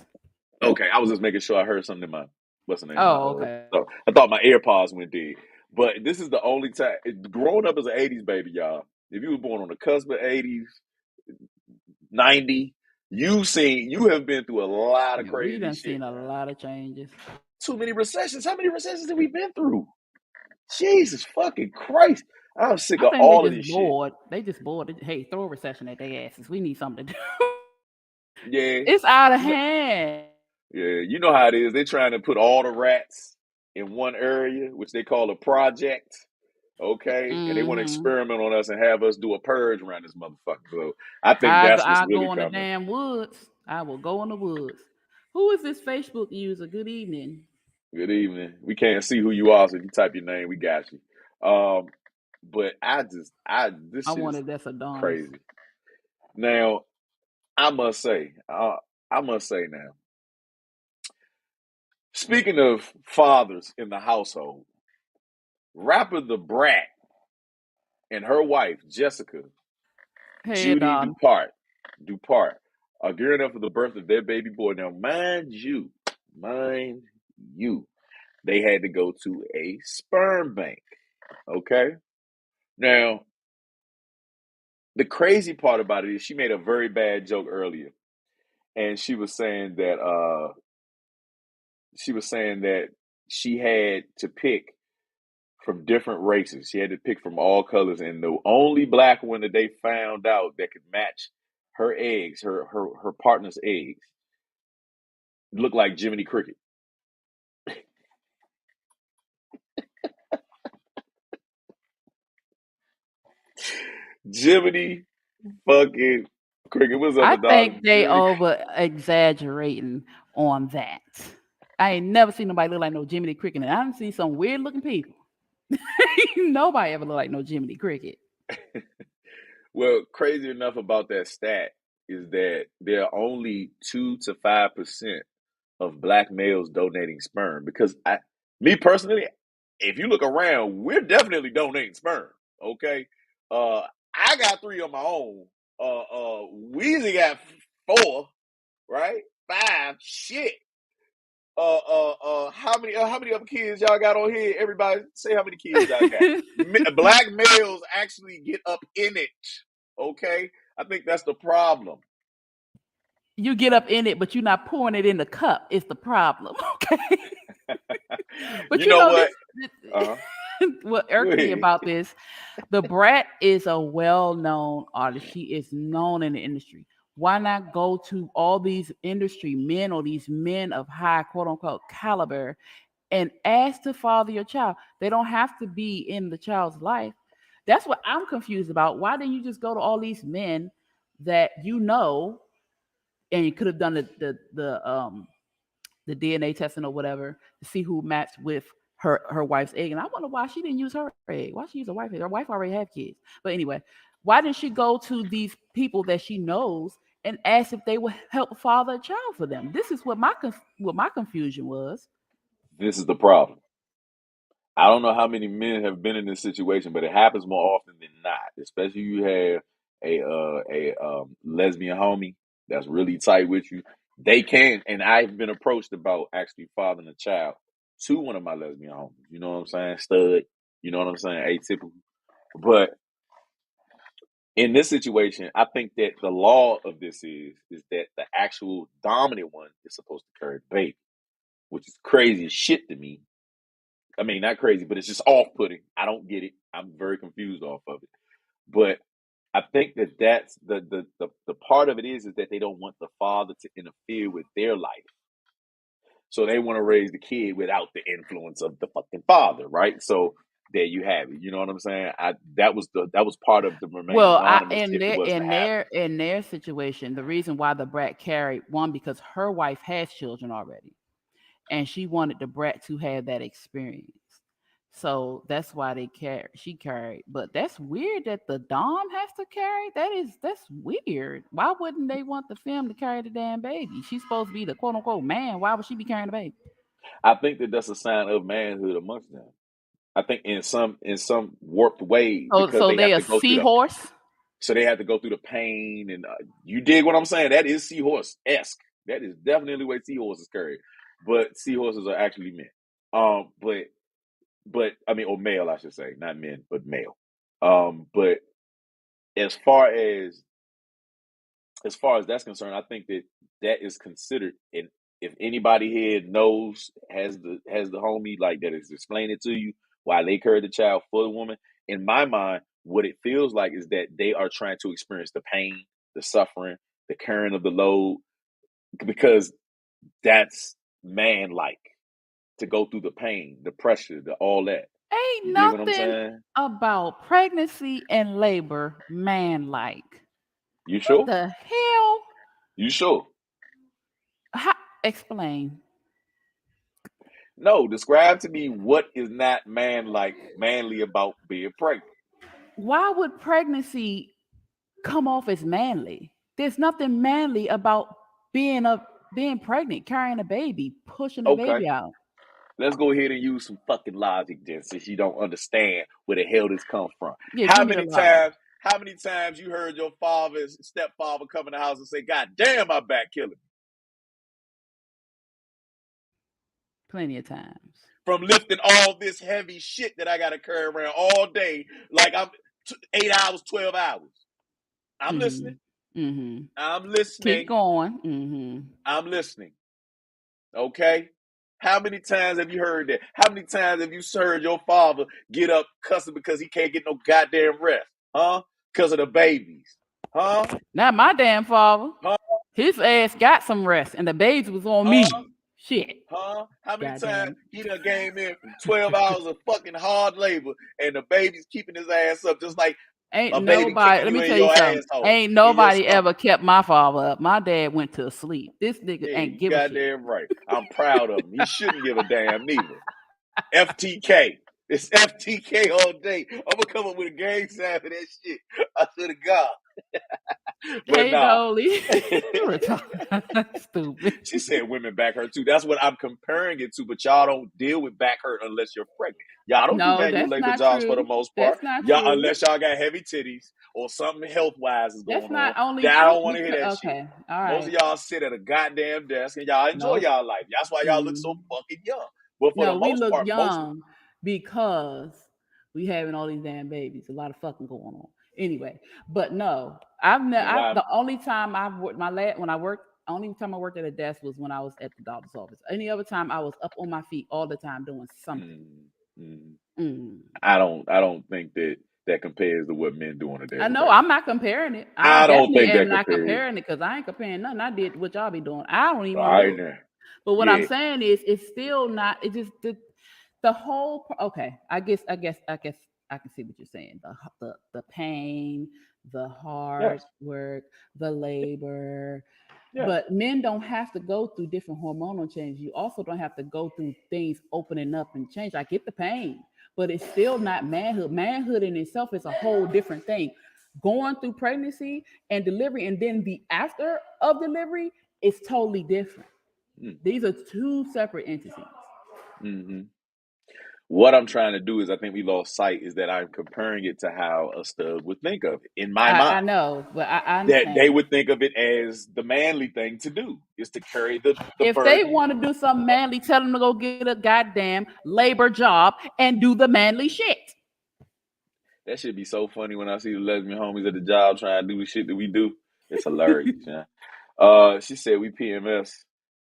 Okay, I was just making sure I heard something in my what's the name? Oh, okay. So I thought my AirPods went dead. But this is the only time growing up as an '80s baby, y'all. If you were born on the cusp of '80s, '90, you have been through a lot of Yeah, we crazy done shit, seen a man. lot of changes. Too many recessions. How many recessions have we been through? Jesus fucking Christ. I'm sick I of think they all of just this shit. bored. They just bored. Hey, throw a recession at their asses. We need something to do. Yeah. It's out of You know, hand. yeah, you know how it is. They're trying to put all the rats in one area, which they call a project. Okay. And they want to Mm-hmm. experiment on us and have us do a purge around this motherfucker. So I think that's what's I really go in the coming. damn woods. I will go in the woods. Who is this Facebook user? Good evening. Good evening. We can't see who you are, so if you type your name, we got you. But this I shit is wanted that's Adonis. crazy. Now, I must say, now, speaking of fathers in the household, rapper The Brat and her wife, Jessica, Hey, Judy Don. Dupart, are gearing up for the birth of their baby boy. Now, mind you, they had to go to a sperm bank. Okay? Now, the crazy part about it is she made a very bad joke earlier. And she was saying that she had to pick from different races. She had to pick from all colors, and the only black one that they found out that could match her eggs, her partner's eggs, looked like Jiminy Cricket. Jiminy fucking Cricket. What's up, I Adonis? think they Jiminy. over exaggerating on that. I ain't never seen nobody look like no Jiminy Cricket, and I done see some weird looking people. Nobody ever look like no Jiminy Cricket. Well, crazy enough about that stat is that there are only 2 to 5% of black males donating sperm. Because me personally, if you look around, we're definitely donating sperm. Okay, I got 3 on my own. Weezy got 4, right? 5. Shit. How many other kids y'all got on here? Everybody, say how many kids y'all got. Black males actually get up in it. Okay, I think that's the problem. You get up in it, but you're not pouring it in the cup. It's the problem. Okay. But You you know know what? this. What Go irked me ahead. about this, the Brat is a well-known artist. She is known in the industry. Why not go to all these industry men or these men of high quote unquote caliber and ask to father your child? They don't have to be in the child's life. That's what I'm confused about. Why didn't you just go to all these men that you know and you could have done the DNA testing or whatever to see who matched with her wife's egg. And I wonder why she didn't use her egg. Why she use her wife's egg? Her wife already had kids. But anyway, why didn't she go to these people that she knows and ask if they would help father a child for them? This is what my confusion was. This is the problem. I don't know how many men have been in this situation, but it happens more often than not. Especially you have a lesbian homie that's really tight with you. They can, and I've been approached about actually fathering a child to one of my lesbian homies. You know what I'm saying? Stud. You know what I'm saying? Atypical. But in this situation, I think that the law of this is that the actual dominant one is supposed to carry the baby, which is crazy as shit to me. I mean, not crazy, but it's just off-putting. I don't get it. I'm very confused off of it. But I think that that's the part of it is that they don't want the father to interfere with their life. So they want to raise the kid without the influence of the fucking father, right? So there you have it. You know what I'm saying? That was part of the remaining Well, anonymous if it was to happen. in their situation, the reason why the brat carried one because her wife has children already, and she wanted the brat to have that experience. So that's why she carried. But that's weird that the dom has to carry. That's weird. Why wouldn't they want the femme to carry the damn baby? She's supposed to be the quote unquote man. Why would she be carrying the baby? I think that's a sign of manhood amongst them. I think in some warped way because So they they have a to go through seahorse. so they have to go through the pain and you dig what I'm saying? That is seahorse esque. That is definitely the way seahorses carry. But seahorses are actually men. But I mean, or male, I should say, not men, but male. But as far as that's concerned, I think that is considered. And if anybody here knows has the homie like that is explaining it to you why they carry the child for the woman. In my mind, what it feels like is that they are trying to experience the pain, the suffering, the carrying of the load, because that's man like to go through the pain, the pressure, all that. Ain't You dig what I'm nothing saying? about pregnancy and labor man like. You What sure? the hell? You sure? How, explain. No, describe to me what is not manly about being pregnant. Why would pregnancy come off as manly? There's nothing manly about being pregnant, carrying a baby, pushing a Okay, baby out. let's go ahead and use some fucking logic then, since you don't understand where the hell this comes from. Yeah, give me the logic. How many times you heard your stepfather come in the house and say, "God damn, my back killing me," Plenty of times. from lifting all this heavy shit that I got to carry around all day, like I'm 8 hours, 12 hours. I'm listening. Mm-hmm. I'm Keep listening. going. Mm-hmm. I'm listening. Okay. How many times have you heard that? How many times have you heard your father get up cussing because he can't get no goddamn rest? Huh? Because of the babies. Huh? Not my damn father. Huh? His ass got some rest, and the babies was on Huh? me. Shit. Huh? How many times Goddamn. he done came in from 12 hours of fucking hard labor and the baby's keeping his ass up just like Ain't a baby nobody, kicking let you me in tell you your something. asshole, Ain't in your nobody stomach. ever kept my father up. My dad went to sleep. This nigga Yeah, ain't you give a shit. goddamn right. I'm proud of him. He shouldn't give a damn neither. FTK. It's FTK all day. I'm gonna come up with a gang sign for that shit. I swear to God. But Hey, nah. Dolly. You retarded. Stupid. She said women back hurt too. That's what I'm comparing it to, but y'all don't deal with back hurt unless you're pregnant. Y'all don't do No, manual that's labor not jobs for the true. most part. That's not Y'all true. unless y'all got heavy titties or something health wise is That's going on. not only That I true don't want to hear because, that shit. okay. All Most of right. y'all sit at a goddamn desk and y'all enjoy Nope. y'all life. That's why y'all look so Mm. fucking young. But for the No, we most look part, most young because we having all these damn babies. A lot of fucking going on. Anyway, but no, I've never. and why The only time I've worked when I worked, only time I worked at a desk was when I was at the doctor's office. Any other time, I was up on my feet all the time doing something. mm, mm, Mm. I don't think that compares to what men do on a I daily know basis. I'm not comparing it. I I don't definitely think am that not compares. comparing it because I ain't comparing nothing. I did what y'all be doing. I don't even All want to right do it. now. But what I'm Yeah. saying is, it's still not. It just the whole. Okay, I can see what you're saying. The pain, the hard Yes. work, the labor. Yes. But men don't have to go through different hormonal changes. You also don't have to go through things opening up and change. I get the pain, but it's still not manhood. Manhood in itself is a whole different thing. Going through pregnancy and delivery, and then the after of delivery is totally different. Mm. These are two separate entities. Hmm. What I'm trying to do is, I think we lost sight, is that I'm comparing it to how a stud would think of it in my I mind. know, but I That they understand. would think of it as the manly thing to do is to carry the If they burden. want to do something manly, tell them to go get a goddamn labor job and do the manly shit. That should be so funny when I see the lesbian homies at the job trying to do the shit that we do. It's hilarious, man. She said we PMS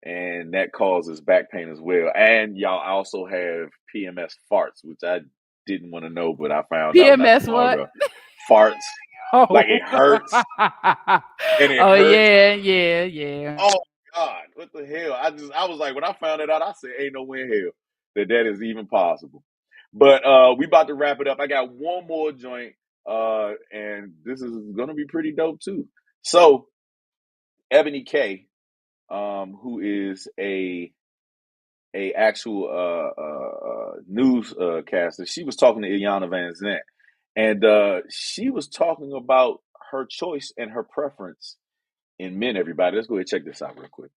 and that causes back pain as well. And y'all also have PMS farts, which I didn't want to know, but I found out not too PMS long what? ago. Farts, like it Oh, hurts and it oh hurts. yeah. Oh God, what the hell? I was like, when I found it out, I said, ain't no way in hell that is even possible. But we about to wrap it up. I got one more joint, and this is gonna be pretty dope too. So Ebony K, who is a actual newscaster, she was talking to Iyanla Van Zant, and she was talking about her choice and her preference in men. Everybody, let's go ahead and check this out real quick.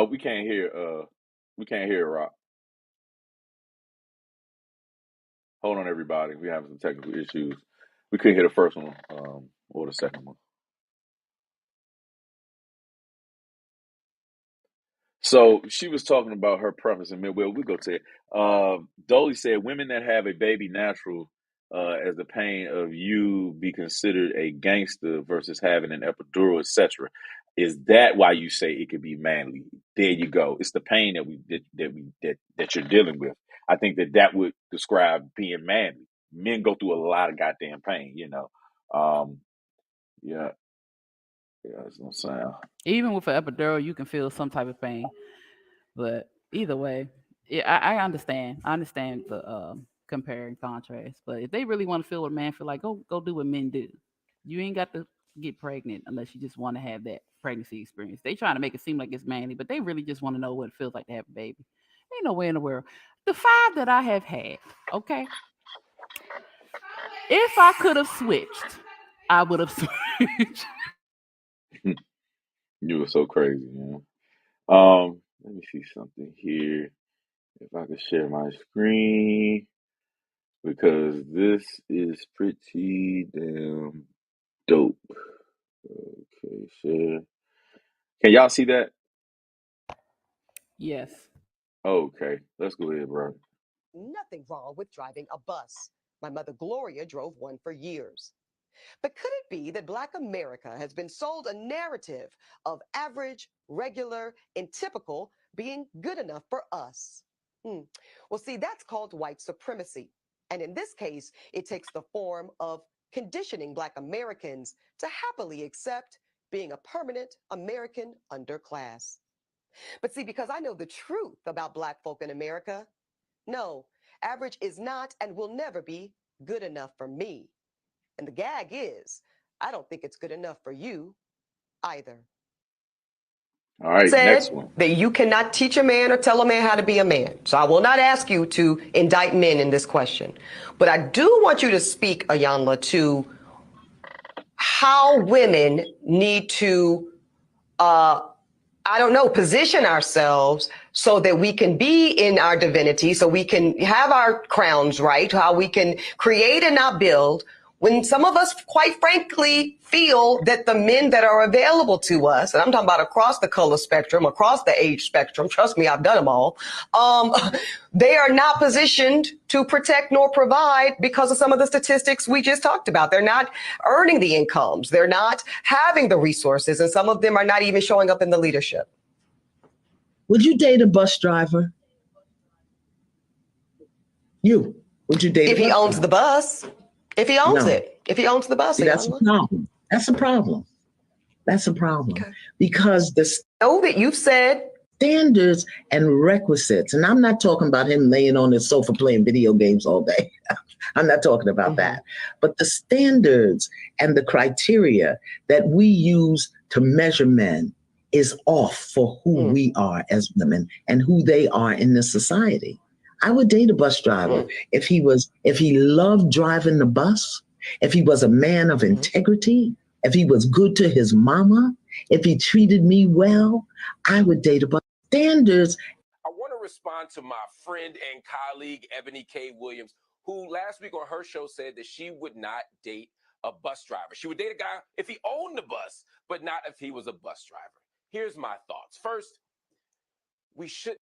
We can't hear. We can't hear Rock. Hold on, everybody. We having some technical issues. We couldn't hear the first one, or the second one. So she was talking about her preference in men. Well, we go to it. Dolly said, "Women that have a baby natural, as the pain of you be considered a gangster versus having an epidural, etc." Is that why you say it could be manly? There you go. It's the pain that you're dealing with. I think that would describe being manly. Men go through a lot of goddamn pain, you know. Um, yeah, yeah, that's what I'm saying. Even with an epidural, you can feel some type of pain. But either way, yeah, I understand. I understand the compare and contrast. But if they really want to feel what a man feel like, go do what men do. You ain't got to get pregnant unless you just want to have that pregnancy experience. They trying to make it seem like it's manly, but they really just want to know what it feels like to have a baby. Ain't no way in the world. The 5 that I have had, okay, if I could have switched, I would have switched. You were so crazy, man. Let me see something here. If I could share my screen, because this is pretty damn dope. Okay, share. Can y'all see that? Yes. Okay, let's go ahead, bro. Nothing wrong with driving a bus. My mother Gloria drove one for years. But could it be that Black America has been sold a narrative of average, regular, and typical being good enough for us? Well, see, that's called white supremacy. And in this case, it takes the form of conditioning Black Americans to happily accept being a permanent American underclass. But see, because I know the truth about Black folk in America, no, average is not and will never be good enough for me. And the gag is, I don't think it's good enough for you either. All right, next Said one. that you cannot teach a man or tell a man how to be a man. So I will not ask you to indict men in this question. But I do want you to speak, Ayanla, to how women need to I don't know, position ourselves so that we can be in our divinity, so we can have our crowns right, how we can create and not build. When some of us, quite frankly, feel that the men that are available to us, and I'm talking about across the color spectrum, across the age spectrum, trust me, I've done them all, they are not positioned to protect nor provide because of some of the statistics we just talked about. They're not earning the incomes. They're not having the resources. And some of them are not even showing up in the leadership. Would you date a bus driver? Would you date if a bus he owns driver? the bus? If he owns No. it. If he owns the bus, See, that's a problem. That's a problem. That's a problem. Okay. Because the know that you've said standards and requisites, and I'm not talking about him laying on his sofa playing video games all day. I'm not talking about that. But the standards and the criteria that we use to measure men is off for who we are as women and who they are in this society. I would date a bus driver if he loved driving the bus, if he was a man of integrity, if he was good to his mama, if he treated me well, I would date a bus. Standards. I want to respond to my friend and colleague, Ebony K. Williams, who last week on her show said that she would not date a bus driver. She would date a guy if he owned the bus, but not if he was a bus driver. Here's my thoughts. First, we shouldn't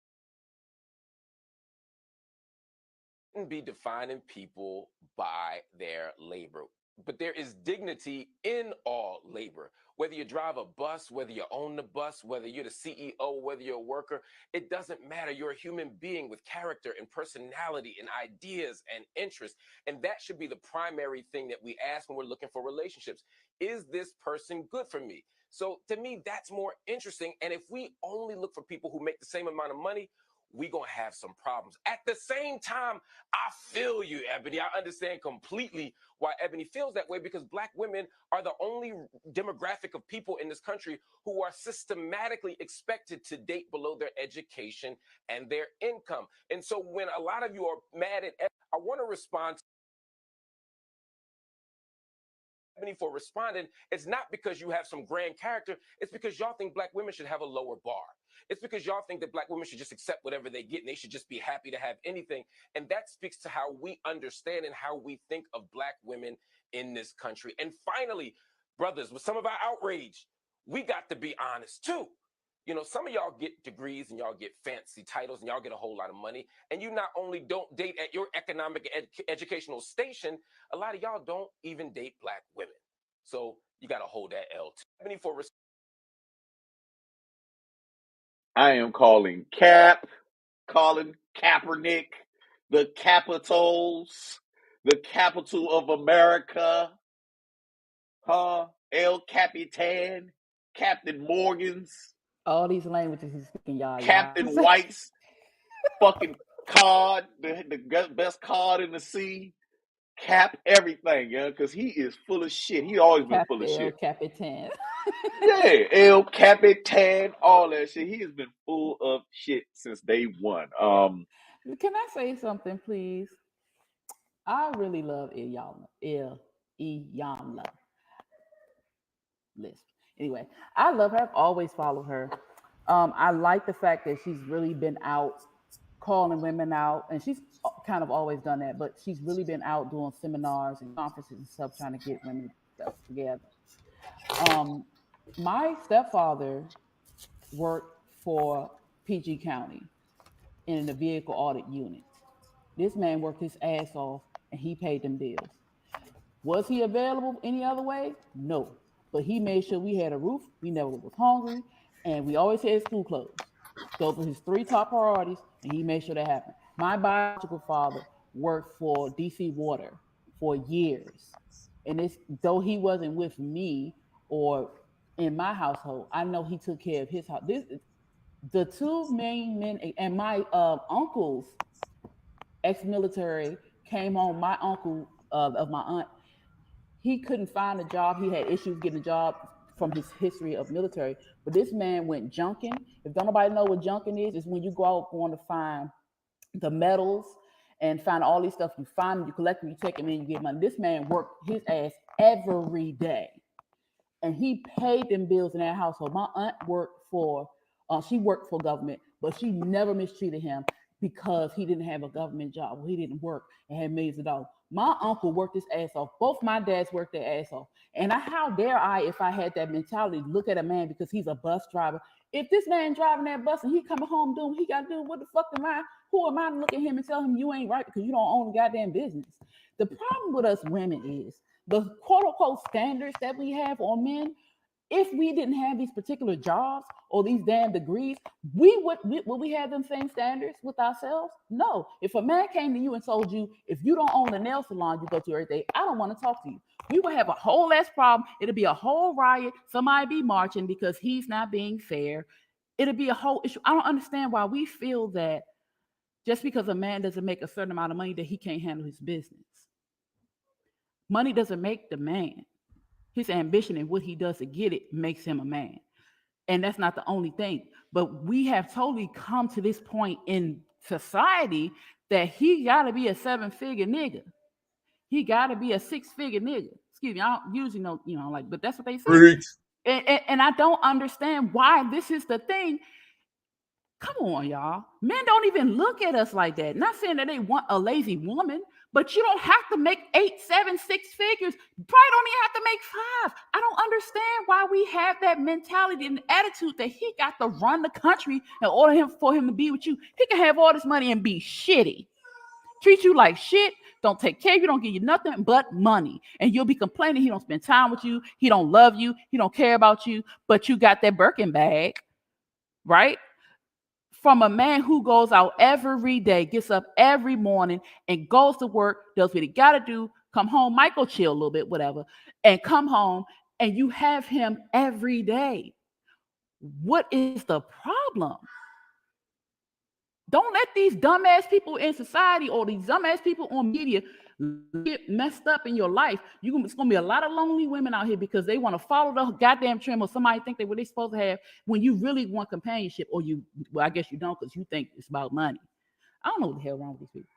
be defining people by their labor. but there is dignity in all labor. Whether you drive a bus, whether you own the bus, whether you're the CEO, whether you're a worker, it doesn't matter. You're a human being with character and personality and ideas and interests. And that should be the primary thing that we ask when we're looking for relationships. Is this person good for me? So to me, that's more interesting. And if we only look for people who make the same amount of money, we're going to have some problems. At the same time, I feel you, Ebony. I understand completely why Ebony feels that way, because Black women are the only demographic of people in this country who are systematically expected to date below their education and their income. And so when a lot of you are mad at Ebony, I want to respond to Ebony for responding. It's not because you have some grand character. It's because y'all think Black women should have a lower bar. It's because y'all think that Black women should just accept whatever they get and they should just be happy to have anything. And that speaks to how we understand and how we think of Black women in this country. And finally, brothers, with some of our outrage, we got to be honest too. You know, some of y'all get degrees and y'all get fancy titles and y'all get a whole lot of money. And you not only don't date at your economic educational station, a lot of y'all don't even date Black women. So you got to hold that L too. Ebony for I am calling calling Kaepernick, the Capitals, the capital of America, El Capitan, Captain Morgan's, All these languages he's speaking, y'all. Captain White's fucking card, the best card in the sea. Cap everything, yeah, because he is full of shit. He always been full of shit. Capitan. Yeah, El Capitan, all that shit. He has been full of shit since day one. Can I say something, please? I really love Iyanla List. Anyway, I love her. I've always followed her. I like the fact that she's really been out calling women out, and she's kind of always done that, but she's really been out doing seminars and conferences and stuff, trying to get women stuff together. My stepfather worked for PG County in the vehicle audit unit. This man worked his ass off and he paid them bills. Was he available any other way? No. But he made sure we had a roof, we never was hungry, and we always had school clothes. Those were his three top priorities, and he made sure that happened. My biological father worked for DC Water for years. And it's, though he wasn't with me or in my household, I know he took care of his house. The two main men, and my uncles, ex-military, came home. My uncle of my aunt, he couldn't find a job. He had issues getting a job from his history of military. But this man went junking. If don't nobody know what junking is, it's when you go out going to find the metals and find all these stuff. You find them, you collect them, you take them in, you get money. This man worked his ass every day. And he paid them bills in that household. My aunt worked for, she worked for government, but she never mistreated him because he didn't have a government job. He didn't work and had millions of dollars. My uncle worked his ass off. Both my dads worked their ass off. And how dare I, if I had that mentality, look at a man because he's a bus driver. If this man driving that bus and he coming home doing what he got to do, what the fuck am I? Who am I to look at him and tell him you ain't right because you don't own the goddamn business? The problem with us women is the quote unquote standards that we have on men. If we didn't have these particular jobs or these damn degrees, would we have them same standards with ourselves? No. If a man came to you and told you, if you don't own the nail salon you go to every day, I don't want to talk to you. We would have a whole less problem. It'll be a whole riot. Somebody be marching because he's not being fair. It'll be a whole issue. I don't understand why we feel that just because a man doesn't make a certain amount of money that he can't handle his business. Money doesn't make the man. His ambition and what he does to get it makes him a man. And that's not the only thing. But we have totally come to this point in society that he got to be a 7-figure nigga. He got to be a 6-figure nigga. Excuse me, I don't usually know, like, but that's what they say. And I don't understand why this is the thing. Come on, y'all. Men don't even look at us like that. Not saying that they want a lazy woman, but you don't have to make 8, 7, 6 figures. Probably don't even have to make 5. I don't understand why we have that mentality and attitude that he got to run the country in order for him to be with you. He can have all this money and be shitty. Treat you like shit, don't take care of you, don't give you nothing but money. And you'll be complaining he don't spend time with you, he don't love you, he don't care about you, but you got that Birkin bag, right? From a man who goes out every day, gets up every morning and goes to work, does what he got to do, come home, might go chill a little bit, whatever, and come home, and you have him every day. What is the problem? Don't let these dumbass people in society or these dumbass people on media get messed up in your life. It's going to be a lot of lonely women out here because they want to follow the goddamn trend or somebody think they what they're supposed to have when you really want companionship, or well, I guess you don't because you think it's about money. I don't know what the hell wrong with these people.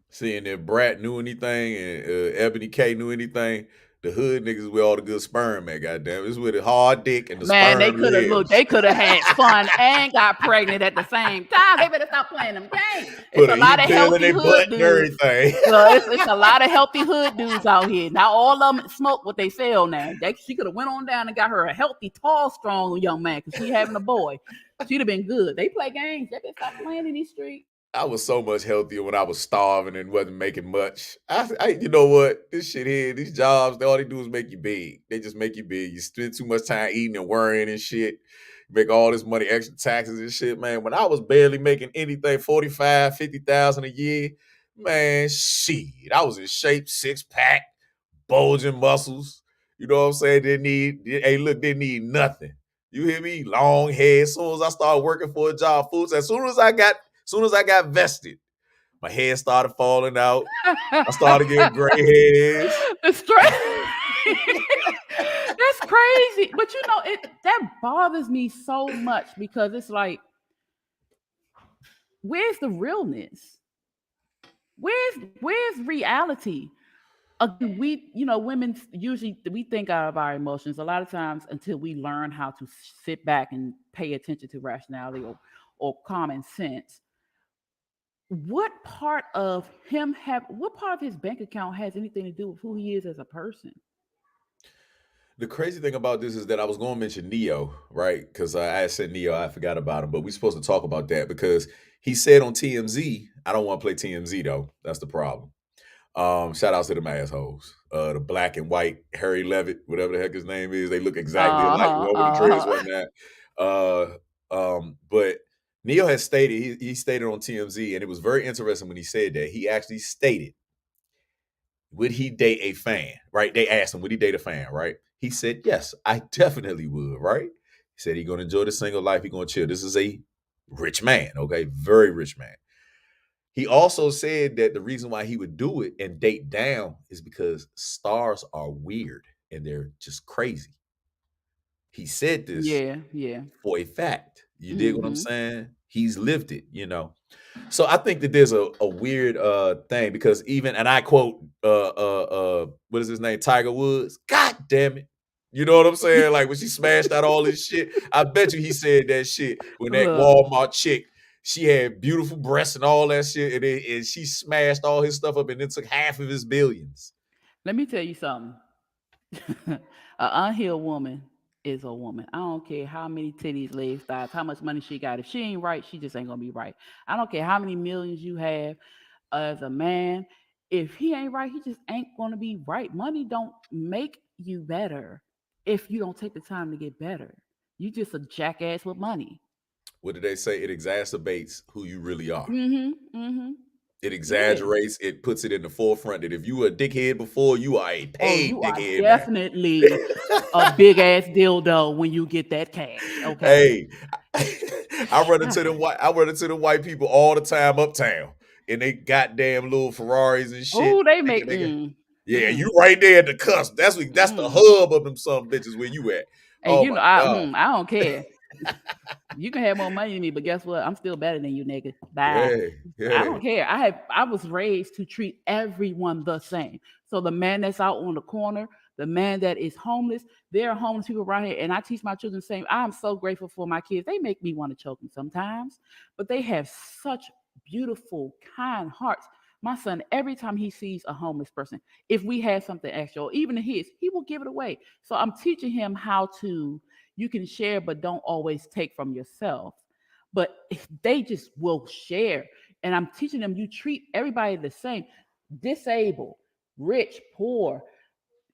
Seeing if Brat knew anything and Ebony K knew anything, the hood niggas with all the good sperm, man. Goddamn, it's with a hard dick and the Man, they sperm could have lives. they could have had fun and got pregnant at the same time. They better stop playing them games. It's Put a a lot heat of pill in healthy their hood butt and dudes. everything. It's a lot of healthy hood dudes out here. Now all of them smoke what they sell now. She could have went on down and got her a healthy, tall, strong young man because she having a boy. She'd have been good. They play games. They better stop playing in these streets. I was so much healthier when I was starving and wasn't making much. You know what? This shit here, these jobs, all they do is make you big. They just make you big. You spend too much time eating and worrying and shit. Make all this money, extra taxes and shit, man. When I was barely making anything, 45, 50,000 a year, man, shit. I was in shape, 6-pack, bulging muscles. You know what I'm saying? Didn't need nothing. You hear me? Long hair. As soon as I started working for a job, as soon as I got vested, my hair started falling out. I started getting gray hairs. The stress. That's crazy. But that bothers me so much because it's like, where's the realness? Where's reality? Again, women usually we think out of our emotions a lot of times until we learn how to sit back and pay attention to rationality or common sense. What part of his bank account has anything to do with who he is as a person? The crazy thing about this is that I was going to mention Neo, right? Because I said Neo, I forgot about him, but we're supposed to talk about that because he said on TMZ, I don't want to play TMZ though. That's the problem. Shout out to them assholes. The black and white Harry Levitt, whatever the heck his name is, they look exactly alike. The one with the dreads, whatnot. But Neo has stated he stated on TMZ, and it was very interesting when he said that. He actually stated, would he date a fan? Right? They asked him, would he date a fan? Right? He said, yes, I definitely would. Right? He said he's gonna enjoy the single life. He's gonna chill. This is a rich man. Okay, very rich man. He also said that the reason why he would do it and date down is because stars are weird and they're just crazy. He said this for a fact. You dig what I'm saying? He's lived it, So I think that there's a weird thing because and I quote what is his name? Tiger Woods. God damn it. You know what I'm saying? Like when she smashed out all this shit. I bet you he said that shit when that Walmart chick, she had beautiful breasts and all that shit, and she smashed all his stuff up and then took half of his billions. Let me tell you something. An unhealed woman is a woman. I don't care how many titties, legs, thighs, how much money she got. If she ain't right, she just ain't gonna be right. I don't care how many millions you have as a man. If he ain't right, he just ain't gonna be right. Money don't make you better if you don't take the time to get better. You just a jackass with money. What did they say? It exacerbates who you really are. Mm-hmm. It exaggerates. Yeah. It puts it in the forefront that if you were a dickhead before, you are a paid dickhead. You are definitely a big ass dildo when you get that cash. Okay. Hey, I run into the white people all the time uptown, and they goddamn little Ferraris and shit. Oh, they make. You right there at the cusp. That's the hub of them some bitches where you at. And I don't care. You can have more money than me, but guess what? I'm still better than you, nigga. Bye. Yeah. I don't care. I was raised to treat everyone the same. So the man that's out on the corner, the man that is homeless, there are homeless people around here, and I teach my children the same. I'm so grateful for my kids. They make me want to choke them sometimes, but they have such beautiful, kind hearts. My son, every time he sees a homeless person, if we have something extra, or even his, he will give it away. So I'm teaching him how to. You can share, but don't always take from yourself. But they just will share. And I'm teaching them you treat everybody the same. disabled, rich, poor,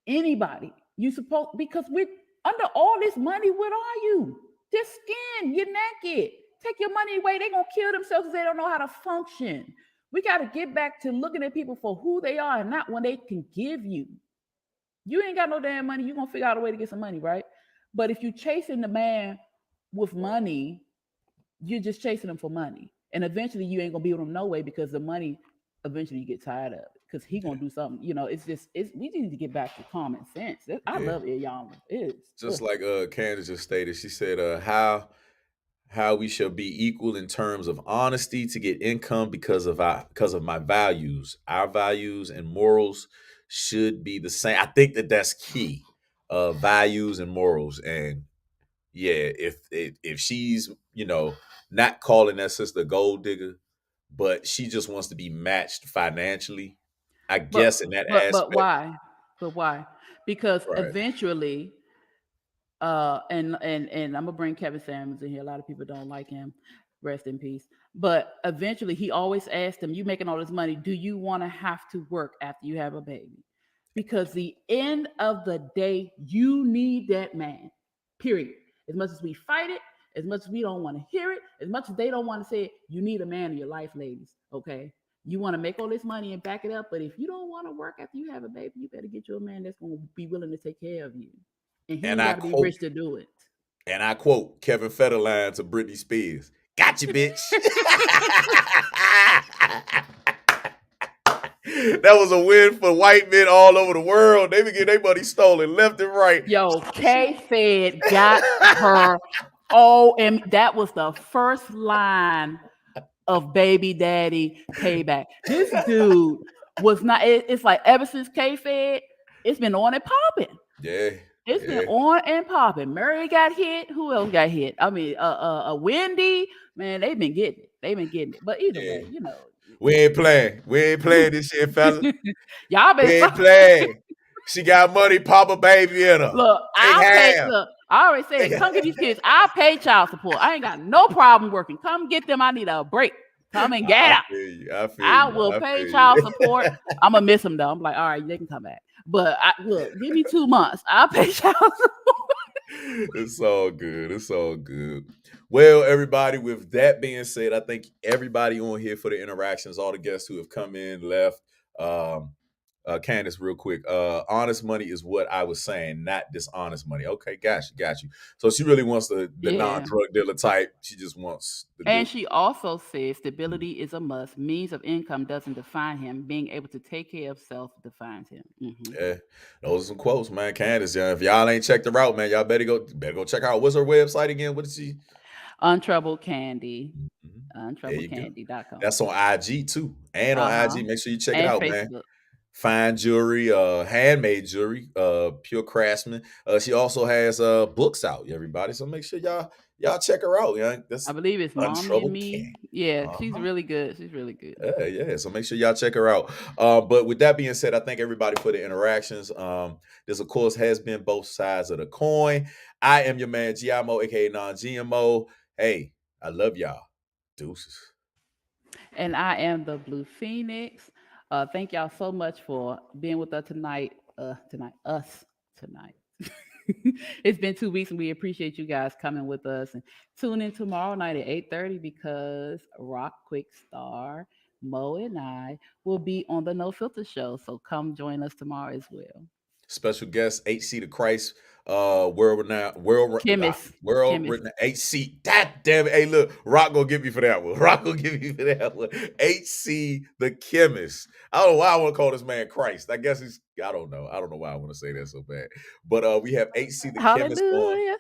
anybody. You supposed because we're under all this money. What are you? Just skin. You're naked. Take your money away. They're gonna kill themselves because they don't know how to function. We got to get back to looking at people for who they are and not what they can give you. You ain't got no damn money. You're gonna figure out a way to get some money, right? But if you chasing the man with money, you're just chasing him for money. And eventually you ain't gonna be with him no way because the money eventually you get tired of it. Because he gonna do something, we need to get back to common sense. I love Iyanla. It is just like Candace just stated. She said, how we shall be equal in terms of honesty to get income because of my values. Our values and morals should be the same. I think that's key. Values and morals. And yeah, if she's not calling that sister a gold digger, but she just wants to be matched financially, I guess in that aspect. But why? But why? Because Right. eventually, and I'm gonna bring Kevin Samuels in here. A lot of people don't like him. Rest in peace. But eventually, he always asked him, "You making all this money? Do you want to have to work after you have a baby?" Because the end of the day, you need that man. Period. As much as we fight it, as much as we don't want to hear it, as much as they don't want to say it, you need a man in your life, ladies. Okay. You want to make all this money and back it up, but if you don't want to work after you have a baby, you better get you a man that's going to be willing to take care of you. And he ain't got to be rich to do it. And I quote Kevin Federline to Britney Spears. Got you, bitch. That was a win for white men all over the world. They been getting their money stolen left and right. Yo, K-Fed got her. Oh, and that was the first line of Baby Daddy Payback. This dude was not. It's like ever since K-Fed, it's been on and popping. Yeah. It's been on and popping. Murray got hit. Who else got hit? I mean, Wendy. Man, they've been getting it. But either way, we ain't playing. We ain't playing this shit, fellas. Y'all been. We ain't playing. She got money. Pop a baby in her. Look, I already said, come get these kids. I'll pay child support. I ain't got no problem working. Come get them. I need a break. Come and get them. I will pay child support. I'm gonna miss them though. I'm like, all right, they can come back. But look, give me 2 months. I'll pay child support. It's all good. It's all good. Well, everybody, with that being said, I thank everybody on here for the interactions, all the guests who have come in, left. Candace, real quick. Honest money is what I was saying, not dishonest money. Okay, got you. So she really wants the non-drug dealer type. She just wants and she also says stability is a must. Means of income doesn't define him. Being able to take care of self defines him. Mm-hmm. Yeah, those are some quotes, man. Candace, if y'all ain't checked her out, man, y'all better go check her out. What's her website again? What is she? Untroubled Candy. Untroubledcandy.com. That's on IG too. And on IG. Make sure you check it out, Facebook. Man. Fine jewelry, handmade jewelry, pure craftsman. She also has books out, everybody. So make sure y'all check her out. Yeah, I believe it's Mommy and Me. Candy. Yeah, she's really good. Yeah. So make sure y'all check her out. But with that being said, I thank everybody for the interactions. This, of course, has been both sides of the coin. I am your man, GMO, aka non-GMO. Hey, I love y'all. Deuces. And I am the Blue Phoenix. Thank y'all so much for being with us tonight. Tonight. It's been 2 weeks, and we appreciate you guys coming with us. And tune in tomorrow night at 8:30 because Rock Quick Star, Moe, and I will be on the No Filter Show. So come join us tomorrow as well. Special guest, HC the Christ, world-renowned HC. God damn it. Hey, look, Rock gonna give you for that one. HC the Chemist. I don't know why I want to call this man Christ. I guess I don't know. I don't know why I want to say that so bad. But we have HC the Chemist on.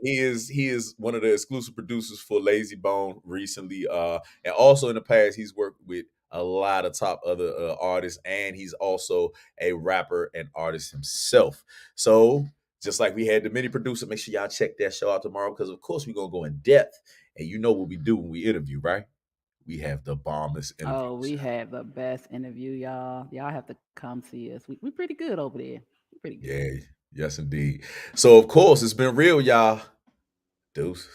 He is one of the exclusive producers for Lazy Bone recently. And also in the past, he's worked with a lot of top other artists, and he's also a rapper and artist himself. So just like we had the mini producer, make sure y'all check that show out tomorrow, because of course we're gonna go in depth, and you know what we do when we interview, right? We have the bombest interviews. Oh, we have the best interview, y'all. Y'all have to come see us. We're pretty good over there. We're pretty good. Yeah, yes indeed. So of course it's been real, y'all. Deuces.